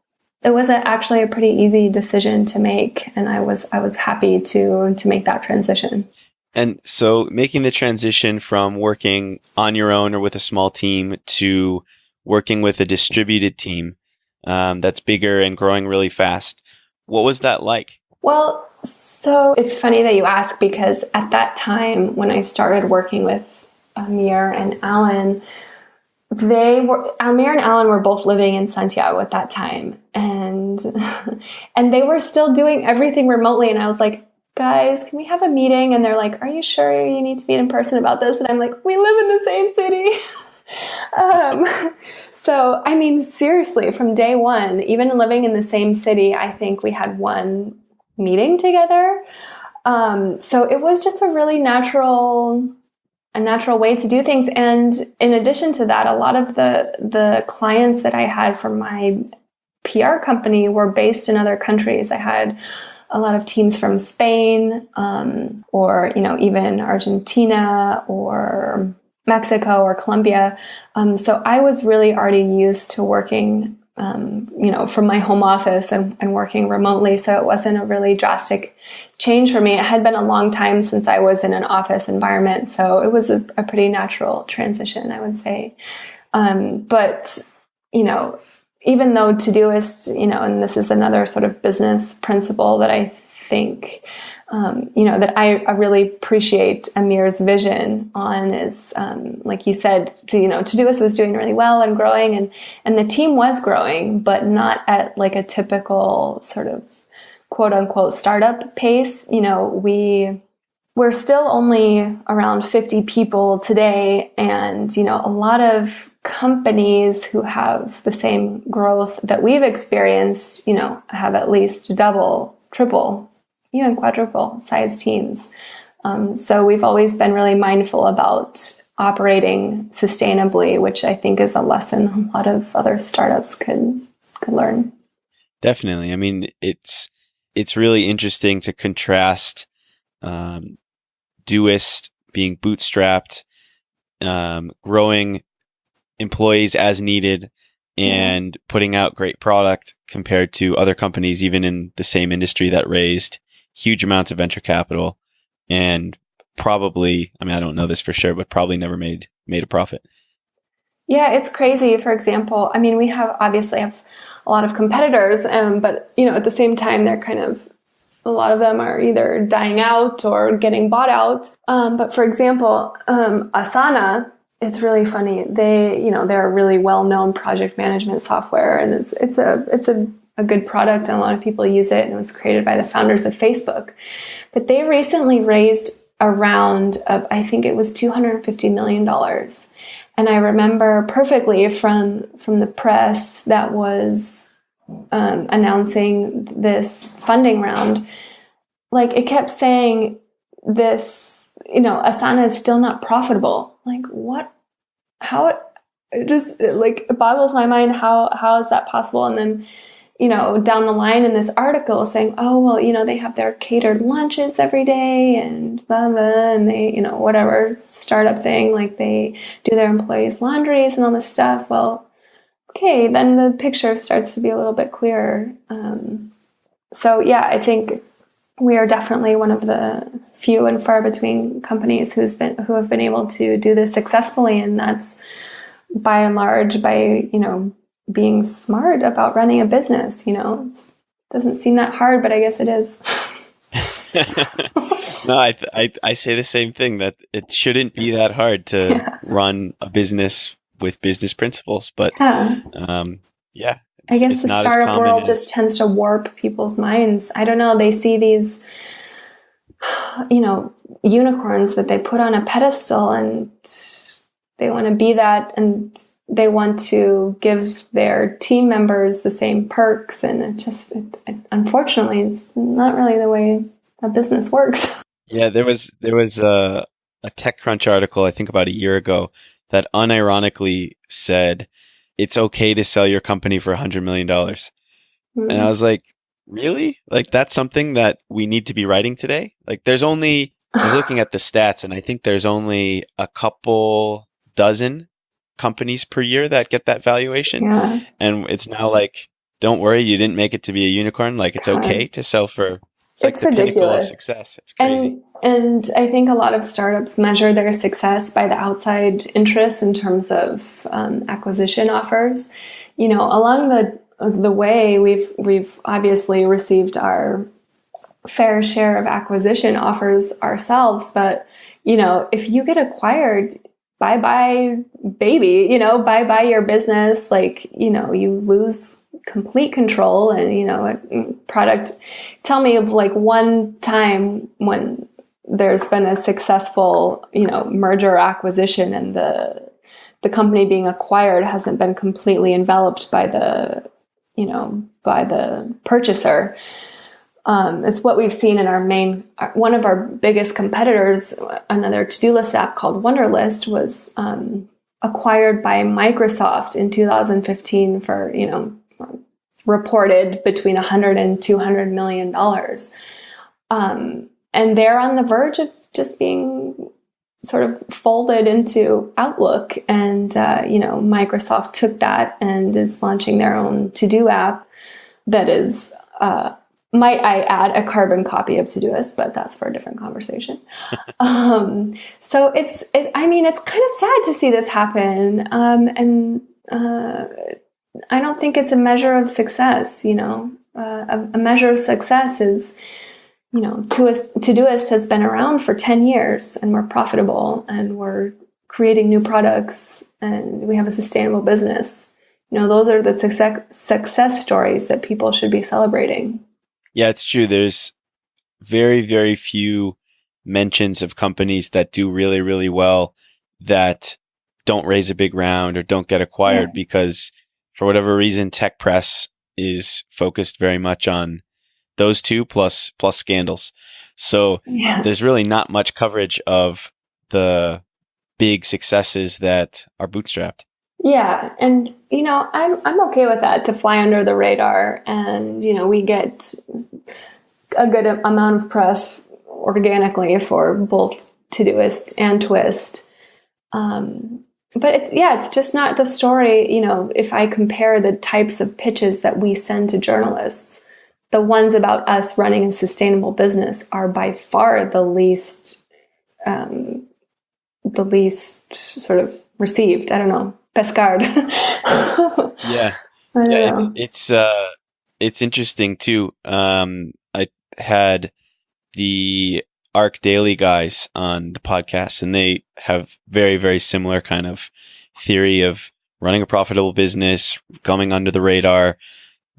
it was actually a pretty easy decision to make, and I was happy to make that transition. And so making the transition from working on your own or with a small team to working with a distributed team that's bigger and growing really fast, what was that like? Well, so it's funny that you ask, because at that time when I started working with Amir and Alan, Amir and Alan were both living in Santiago at that time, and they were still doing everything remotely. And I was like, guys, can we have a meeting? And they're like, are you sure you need to meet in person about this? And I'm like, we live in the same city. So, I mean, seriously, from day one, even living in the same city, I think we had one meeting together. So it was just a really natural way to do things. And in addition to that, a lot of the clients that I had from my PR company were based in other countries. I had a lot of teams from Spain, or, you know, even Argentina or Mexico or Colombia. So I was really already used to working from my home office and working remotely. So it wasn't a really drastic change for me. It had been a long time since I was in an office environment. So it was a pretty natural transition, I would say. But, you know, even though Todoist, you know, and this is another sort of business principle that I think, that I really appreciate Amir's vision on is, like you said, Todoist was doing really well and growing, and the team was growing, but not at like a typical sort of quote unquote startup pace. You know, we're still only around 50 people today, and, you know, a lot of companies who have the same growth that we've experienced, you know, have at least double, triple, even quadruple size teams. So we've always been really mindful about operating sustainably, which I think is a lesson a lot of other startups could learn. Definitely. I mean, it's really interesting to contrast Doist being bootstrapped, growing employees as needed, and putting out great product compared to other companies, even in the same industry, that raised huge amounts of venture capital and probably, I mean, I don't know this for sure, but probably never made a profit. Yeah, it's crazy. For example, I mean, we obviously have a lot of competitors, but, you know, at the same time, they're kind of, a lot of them are either dying out or getting bought out. But for example, Asana it's really funny. They're a really well-known project management software, and it's a good product, and a lot of people use it, and it was created by the founders of Facebook. But they recently raised a round of, I think it was $250 million. And I remember perfectly from the press that was announcing this funding round, like it kept saying this, Asana is still not profitable. Like what, how, it boggles my mind. How is that possible? And then, down the line in this article saying, oh, well, they have their catered lunches every day and blah, blah, and they, whatever startup thing, like they do their employees' laundries and all this stuff. Well, okay, then the picture starts to be a little bit clearer. So yeah, I think we are definitely one of the few and far between companies who have been able to do this successfully. And that's by and large by, being smart about running a business. It doesn't seem that hard, but I guess it is. No, I say the same thing, that it shouldn't be that hard to run a business with business principles. But I guess the startup world just tends to warp people's minds. I don't know. They see these, unicorns that they put on a pedestal, and they want to be that, and they want to give their team members the same perks, and unfortunately, it's not really the way a business works. Yeah, there was a TechCrunch article, I think about a year ago, that unironically said it's okay to sell your company for $100 million. And I was like, really? Like that's something that we need to be writing today? Like I was looking at the stats, and I think there's only a couple dozen companies per year that get that valuation. Yeah. And it's now like, don't worry, you didn't make it to be a unicorn. Like it's okay to sell for, it's the ridiculous. Pinnacle of success. It's crazy. And I think a lot of startups measure their success by the outside interests in terms of acquisition offers. Along the way, we've obviously received our fair share of acquisition offers ourselves. But, if you get acquired, bye-bye, baby, bye-bye your business. Like, you lose complete control and, product. Tell me of like one time when there's been a successful, merger or acquisition, and the company being acquired hasn't been completely enveloped by the purchaser. It's what we've seen in one of our biggest competitors, another to-do list app called Wunderlist, was acquired by Microsoft in 2015 for, reported between $100 and $200 million. And they're on the verge of just being sort of folded into Outlook. And, Microsoft took that and is launching their own to-do app that is, might I add, a carbon copy of Todoist, but that's for a different conversation. So it's kind of sad to see this happen. I don't think it's a measure of success. A measure of success is, Todoist has been around for 10 years, and we're profitable, and we're creating new products, and we have a sustainable business. Those are the success stories that people should be celebrating. Yeah, it's true. There's very, very few mentions of companies that do really, really well that don't raise a big round or don't get acquired because for whatever reason, tech press is focused very much on those two plus scandals. So there's really not much coverage of the big successes that are bootstrapped. Yeah. And, I'm okay with that, to fly under the radar. And, we get a good amount of press organically for both Todoist and Twist. But it's just not the story. If I compare the types of pitches that we send to journalists, the ones about us running a sustainable business are by far the least sort of received. I don't know. Pescard. It's interesting too. I had the Arc Daily guys on the podcast, and they have very, very similar kind of theory of running a profitable business, coming under the radar.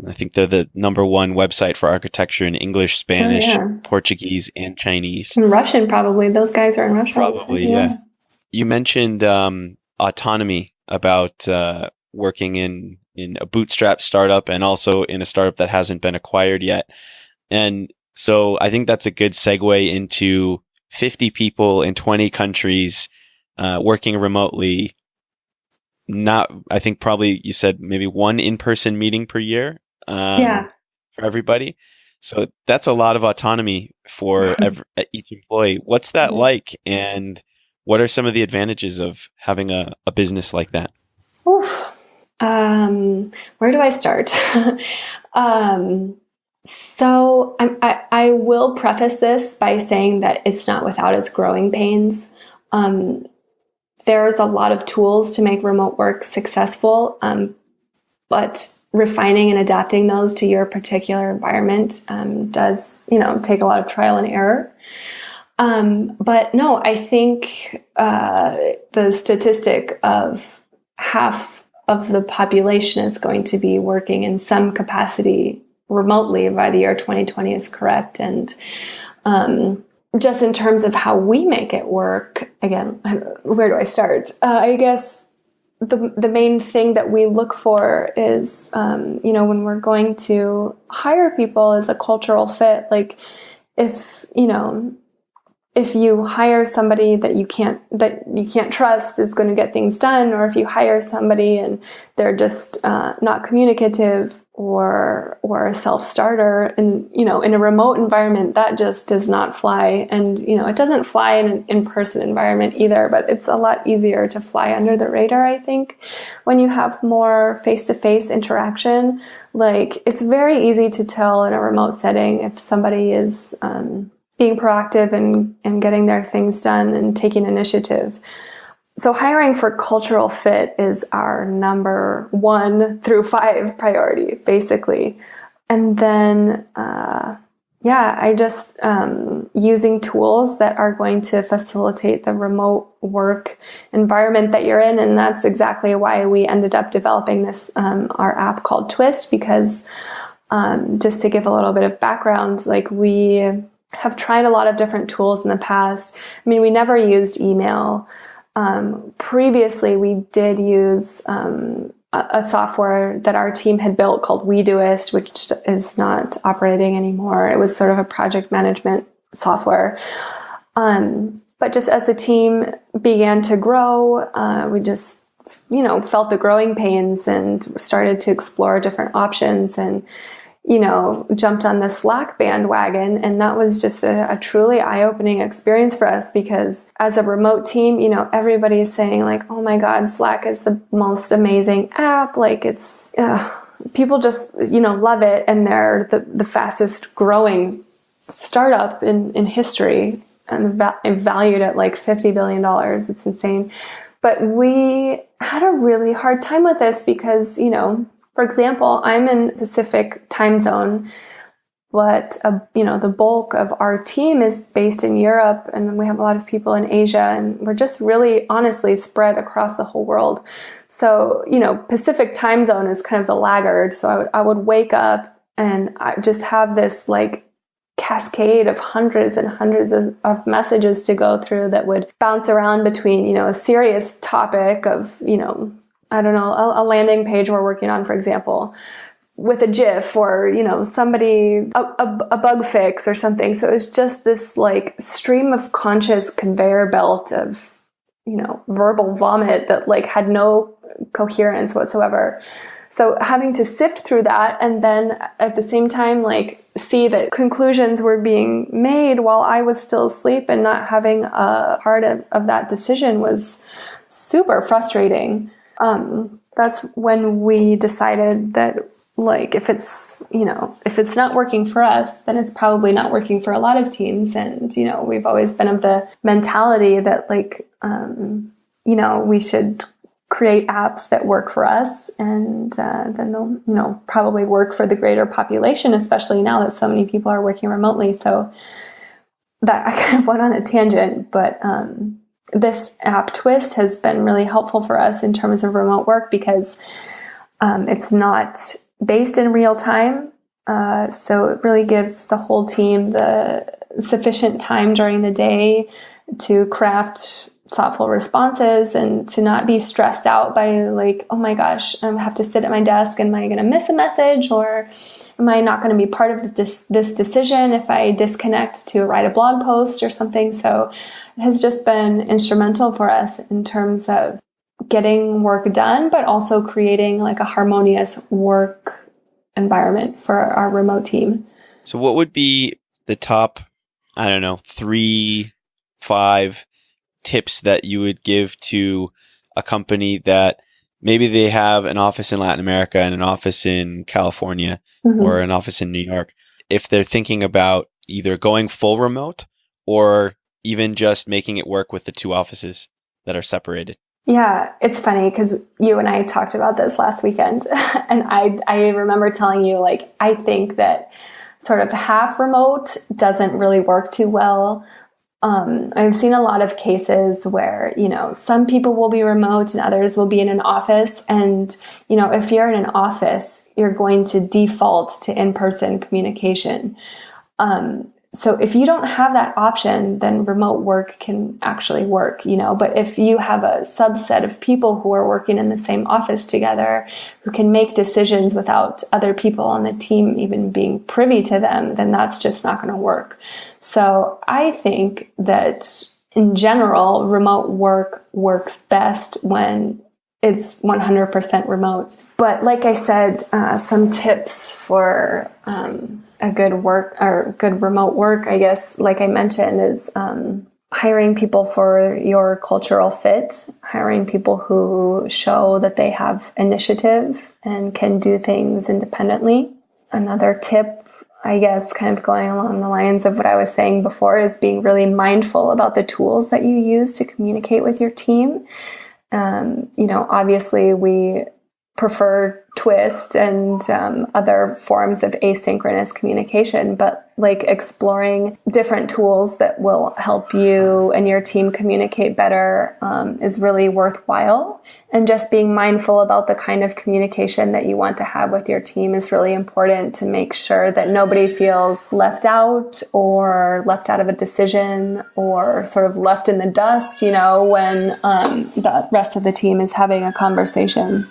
I think they're the number one website for architecture in English, Spanish, Portuguese, and Chinese. And Russian, probably. Those guys are in Russia. Probably, yeah. You mentioned autonomy about working in a bootstrap startup and also in a startup that hasn't been acquired yet. And so I think that's a good segue into 50 people in 20 countries working remotely. I think probably you said maybe one in-person meeting per year for everybody. So that's a lot of autonomy for each employee. What's that like? And what are some of the advantages of having a business like that? Oof. Where do I start? So I will preface this by saying that it's not without its growing pains. There's a lot of tools to make remote work successful, but refining and adapting those to your particular environment does, take a lot of trial and error. But no, I think the statistic of half of the population is going to be working in some capacity remotely by the year 2020 is correct. And just in terms of how we make it work, again, where do I start? I guess the main thing that we look for is, when we're going to hire people is a cultural fit. Like if you hire somebody that you can't trust is going to get things done, or if you hire somebody and they're just not communicative or a self-starter, and in a remote environment, that just does not fly. And it doesn't fly in an in-person environment either, but it's a lot easier to fly under the radar, I think, when you have more face-to-face interaction. Like, it's very easy to tell in a remote setting if somebody is being proactive and getting their things done and taking initiative. So hiring for cultural fit is our number 1 through 5 priority, basically. And then, I just using tools that are going to facilitate the remote work environment that you're in. And that's exactly why we ended up developing this, our app called Doist, because just to give a little bit of background, like we have tried a lot of different tools in the past. I mean, we never used email. Previously, we did use a software that our team had built called Doist, which is not operating anymore. It was sort of a project management software. But just as the team began to grow, we just, felt the growing pains and started to explore different options and jumped on the Slack bandwagon. And that was just a truly eye-opening experience for us, because as a remote team, everybody's saying like, oh my God, Slack is the most amazing app. Like it's, people just, love it. And they're the fastest growing startup in history, and valued at like $50 billion. It's insane. But we had a really hard time with this because, for example, I'm in Pacific time zone, but the bulk of our team is based in Europe, and we have a lot of people in Asia, and we're just really honestly spread across the whole world. So, Pacific time zone is kind of the laggard. So I would wake up and I just have this like cascade of hundreds and hundreds of messages to go through that would bounce around between, a serious topic of, I don't know, a landing page we're working on, for example, with a GIF or, somebody, a bug fix or something. So it was just this like stream of conscious conveyor belt of, verbal vomit that like had no coherence whatsoever. So having to sift through that and then at the same time, like see that conclusions were being made while I was still asleep and not having a part of that decision was super frustrating. That's when we decided that like, if it's not working for us, then it's probably not working for a lot of teams. And, we've always been of the mentality that like, we should create apps that work for us, and then they'll, probably work for the greater population, especially now that so many people are working remotely. So that I kind of went on a tangent, but this app Doist has been really helpful for us in terms of remote work because it's not based in real time. So it really gives the whole team the sufficient time during the day to craft thoughtful responses and to not be stressed out by like, oh my gosh, I have to sit at my desk. Am I going to miss a message, or am I not going to be part of this decision if I disconnect to write a blog post or something? So it has just been instrumental for us in terms of getting work done, but also creating like a harmonious work environment for our remote team. So what would be the top, I don't know, 3-5 tips that you would give to a company that maybe they have an office in Latin America and an office in California or an office in New York, if they're thinking about either going full remote or even just making it work with the two offices that are separated? Yeah, it's funny because you and I talked about this last weekend, and I remember telling you, like, I think that sort of half remote doesn't really work too well. I've seen a lot of cases where, some people will be remote and others will be in an office. And, if you're in an office, you're going to default to in-person communication. So if you don't have that option, then remote work can actually work, but if you have a subset of people who are working in the same office together, who can make decisions without other people on the team even being privy to them, then that's just not going to work. So I think that in general, remote work works best when it's 100% remote. But like I said, some tips for a good remote work, I guess, like I mentioned, is hiring people for your cultural fit, hiring people who show that they have initiative and can do things independently. Another tip, I guess, kind of going along the lines of what I was saying before, is being really mindful about the tools that you use to communicate with your team. Obviously we prefer Doist and other forms of asynchronous communication, but like exploring different tools that will help you and your team communicate better is really worthwhile. And just being mindful about the kind of communication that you want to have with your team is really important to make sure that nobody feels left out or left out of a decision or sort of left in the dust, when the rest of the team is having a conversation.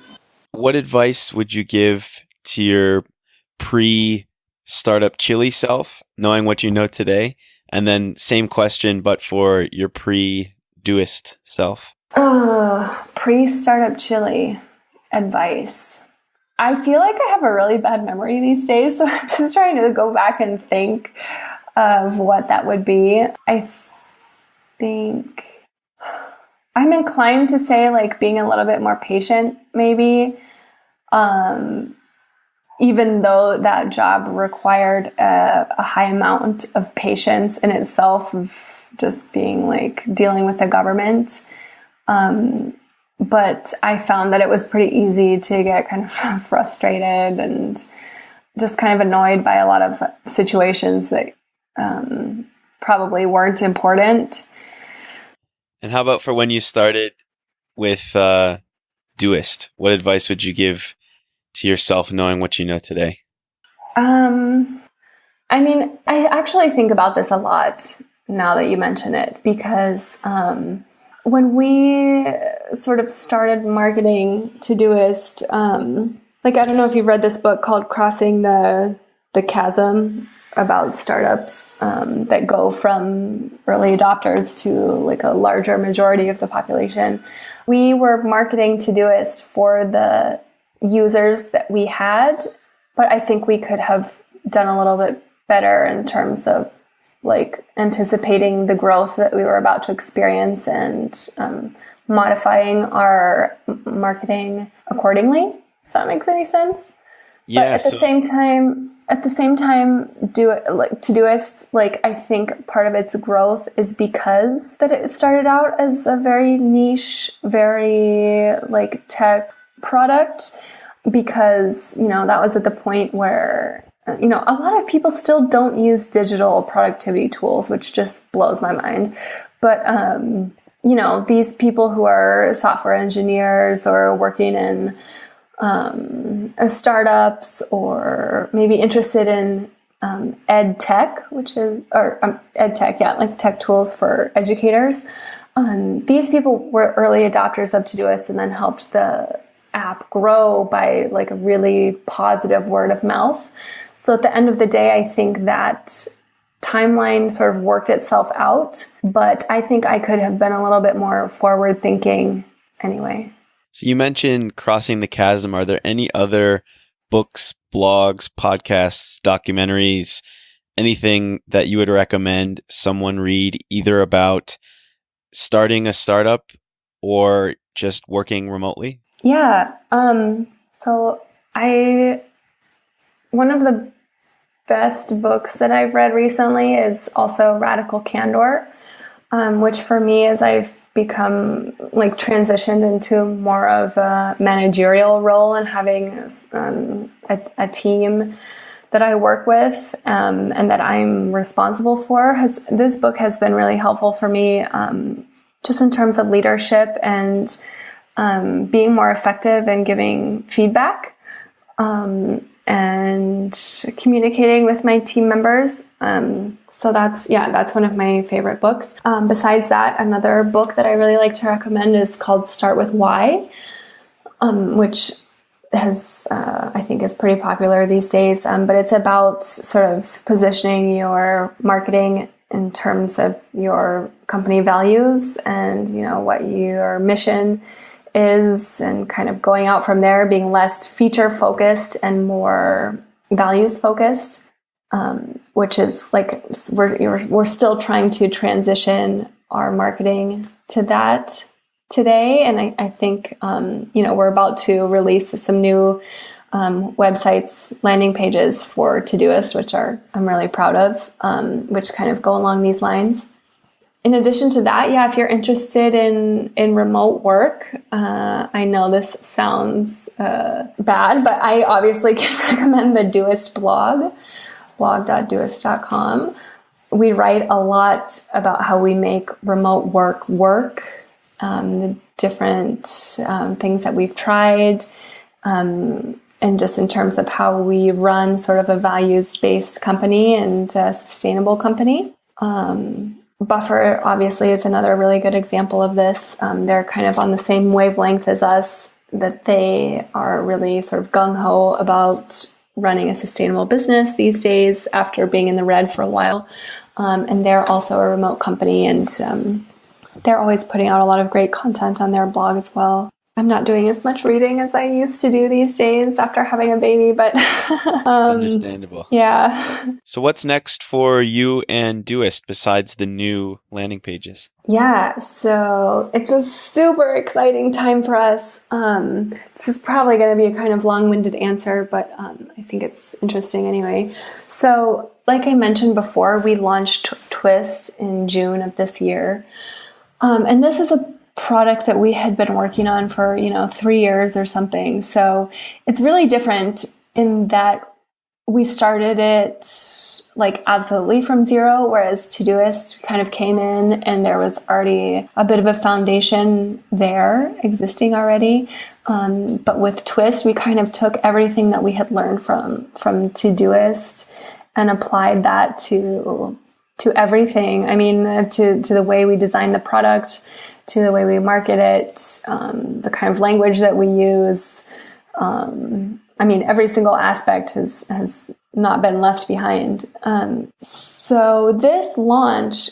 What advice would you give to your pre-Startup Chile self, knowing what you know today? And then same question, but for your pre-Doist self. Pre-Startup Chile advice. I feel like I have a really bad memory these days, so I'm just trying to go back and think of what that would be. I think I'm inclined to say like being a little bit more patient, maybe, even though that job required a high amount of patience in itself, of just being like dealing with the government. But I found that it was pretty easy to get kind of frustrated and just kind of annoyed by a lot of situations that probably weren't important. And how about for when you started with Doist? What advice would you give to yourself knowing what you know today? I actually think about this a lot now that you mention it, because when we sort of started marketing to Doist, I don't know if you've read this book called Crossing the Chasm, about startups that go from early adopters to like a larger majority of the population. We were marketing to Doist for the users that we had, but I think we could have done a little bit better in terms of like anticipating the growth that we were about to experience and modifying our marketing accordingly, if that makes any sense. Yeah, but at the same time, Doist, like I think part of its growth is because that it started out as a very niche, very like tech product, because that was at the point where a lot of people still don't use digital productivity tools, which just blows my mind. But, these people who are software engineers or working in startups or maybe interested in ed tech, like tech tools for educators. These people were early adopters of Todoist and then helped the app grow by like a really positive word of mouth. So at the end of the day, I think that timeline sort of worked itself out, but I think I could have been a little bit more forward thinking anyway. So you mentioned Crossing the Chasm. Are there any other books, blogs, podcasts, documentaries, anything that you would recommend someone read either about starting a startup or just working remotely? Yeah. One of the best books that I've read recently is also Radical Candor, which for me, as I've become like transitioned into more of a managerial role and having a team that I work with and that I'm responsible for, this book has been really helpful for me just in terms of leadership and being more effective and giving feedback and communicating with my team members. So that's one of my favorite books. Besides that, another book that I really like to recommend is called Start With Why, which I think is pretty popular these days. But it's about sort of positioning your marketing in terms of your company values and, what your mission is, and kind of going out from there, being less feature focused and more values focused, which is like we're still trying to transition our marketing to that today. And I think, we're about to release some new websites, landing pages for Todoist, which I'm really proud of, which kind of go along these lines. In addition to that, if you're interested in remote work, I know this sounds bad, but I obviously can recommend the Doist blog.doist.com. We write a lot about how we make remote work, the different things that we've tried, and just in terms of how we run sort of a values-based company and a sustainable company. Buffer obviously is another really good example of this. They're kind of on the same wavelength as us, that they are really sort of gung-ho about running a sustainable business these days after being in the red for a while. And they're also a remote company, and they're always putting out a lot of great content on their blog as well. I'm not doing as much reading as I used to do these days after having a baby, but it's understandable. Yeah. So what's next for you and Doist besides the new landing pages? Yeah, so it's a super exciting time for us. This is probably going to be a kind of long-winded answer, but I think it's interesting anyway. So like I mentioned before, we launched Twist in June of this year. And this is a product that we had been working on for, 3 years or something. So it's really different in that we started it like absolutely from zero, whereas Todoist kind of came in and there was already a bit of a foundation there existing already. But with Twist, we kind of took everything that we had learned from Todoist and applied that to everything. I mean, to the way we design the product, to the way we market it, the kind of language that we use. Every single aspect has not been left behind. So this launch,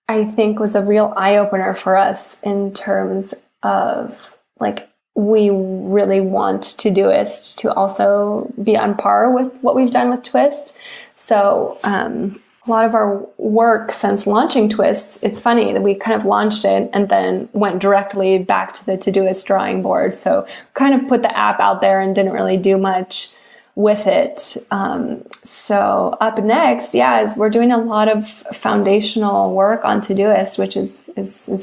I think, was a real eye-opener for us in terms of, like, we really want Todoist to also be on par with what we've done with Twist. So a lot of our work since launching Twist, it's funny that we kind of launched it and then went directly back to the Todoist drawing board. So kind of put the app out there and didn't really do much with it. So up next, is we're doing a lot of foundational work on Todoist, which is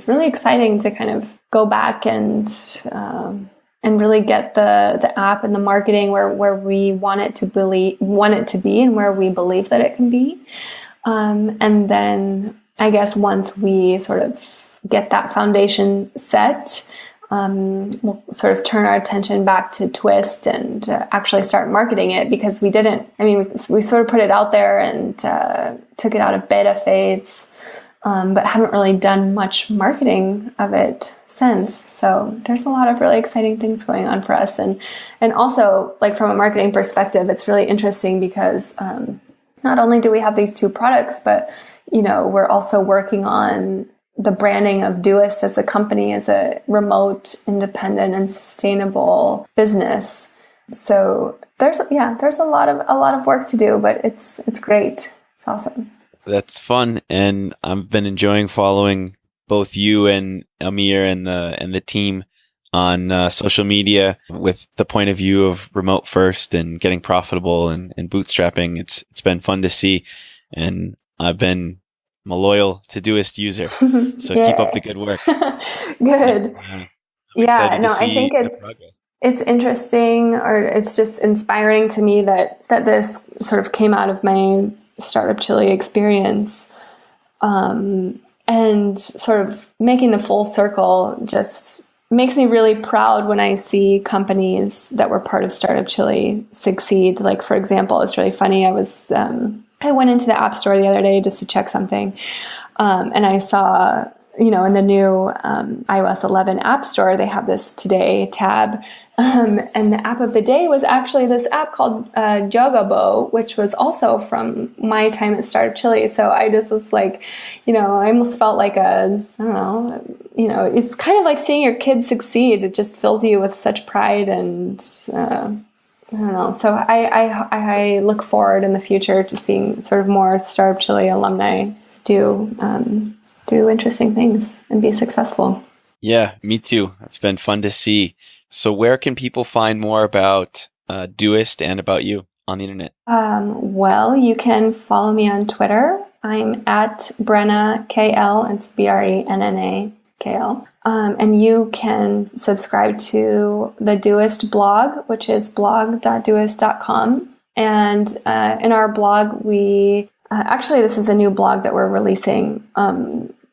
really exciting to kind of go back and and really get the app and the marketing where we want it to be and where we believe that it can be. And then I guess once we sort of get that foundation set, we'll sort of turn our attention back to Doist and actually start marketing it, because we sort of put it out there and took it out of beta phase, but haven't really done much marketing of it since. So there's a lot of really exciting things going on for us. And also, like, from a marketing perspective, it's really interesting because not only do we have these two products, but, we're also working on the branding of Doist as a company, as a remote, independent, and sustainable business. So there's a lot of work to do, but it's great. It's awesome. That's fun, and I've been enjoying following both you and Amir and the team on social media with the point of view of remote first and getting profitable and bootstrapping. It's been fun to see, and I'm a loyal to Doist user, so keep up the good work. Good. I think it's interesting, or it's just inspiring to me that this sort of came out of my Startup Chile experience, and sort of making the full circle just makes me really proud when I see companies that were part of Startup Chile succeed. Like, for example, it's really funny. I went into the App Store the other day just to check something, and I saw, in the new iOS 11 App Store, they have this Today tab, and the app of the day was actually this app called Jogabo, which was also from my time at Startup Chile. So I just was like, I almost felt like it's kind of like seeing your kids succeed. It just fills you with such pride, and I don't know. So I look forward in the future to seeing sort of more Startup Chile alumni do interesting things and be successful. Yeah, me too. It's been fun to see. So where can people find more about Doist and about you on the internet? Well, you can follow me on Twitter. I'm at Brenna KL. It's Brenna KL. And you can subscribe to the Doist blog, which is blog.doist.com. And in our blog, we actually, this is a new blog that we're releasing.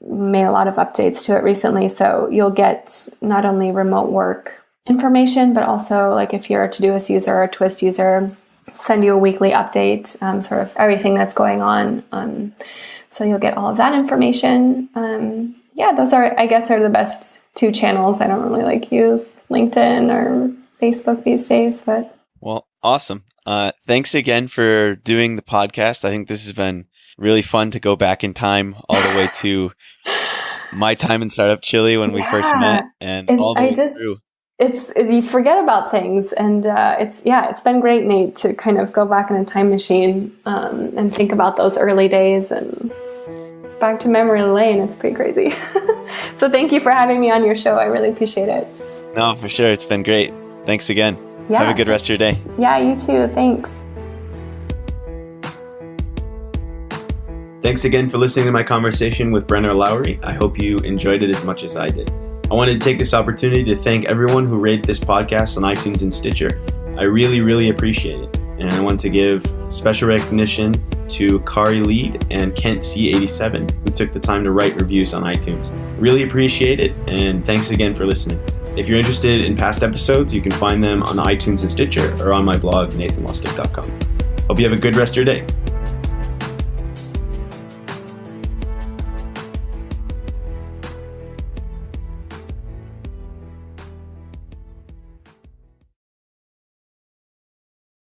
Made a lot of updates to it recently. So you'll get not only remote work information, but also, like, if you're a Todoist user or a Doist user, send you a weekly update, sort of everything that's going on. So you'll get all of that information. Those are the best two channels. I don't really use LinkedIn or Facebook these days, but. Well, awesome. Thanks again for doing the podcast. I think this has been really fun to go back in time all the way to my time in Startup Chile when we first met, and all the way through. You forget about things, and it's been great, Nate, to kind of go back in a time machine and think about those early days and back to memory lane. It's pretty crazy. So thank you for having me on your show. I really appreciate it. No, for sure. It's been great. Thanks again. Yeah. Have a good rest of your day. Yeah, you too. Thanks. Thanks again for listening to my conversation with Brenna Loury. I hope you enjoyed it as much as I did. I wanted to take this opportunity to thank everyone who rated this podcast on iTunes and Stitcher. I really, really appreciate it. And I want to give special recognition to Kari Lead and Kent C87, who took the time to write reviews on iTunes. Really appreciate it, and thanks again for listening. If you're interested in past episodes, you can find them on iTunes and Stitcher or on my blog, nathanlustig.com. Hope you have a good rest of your day.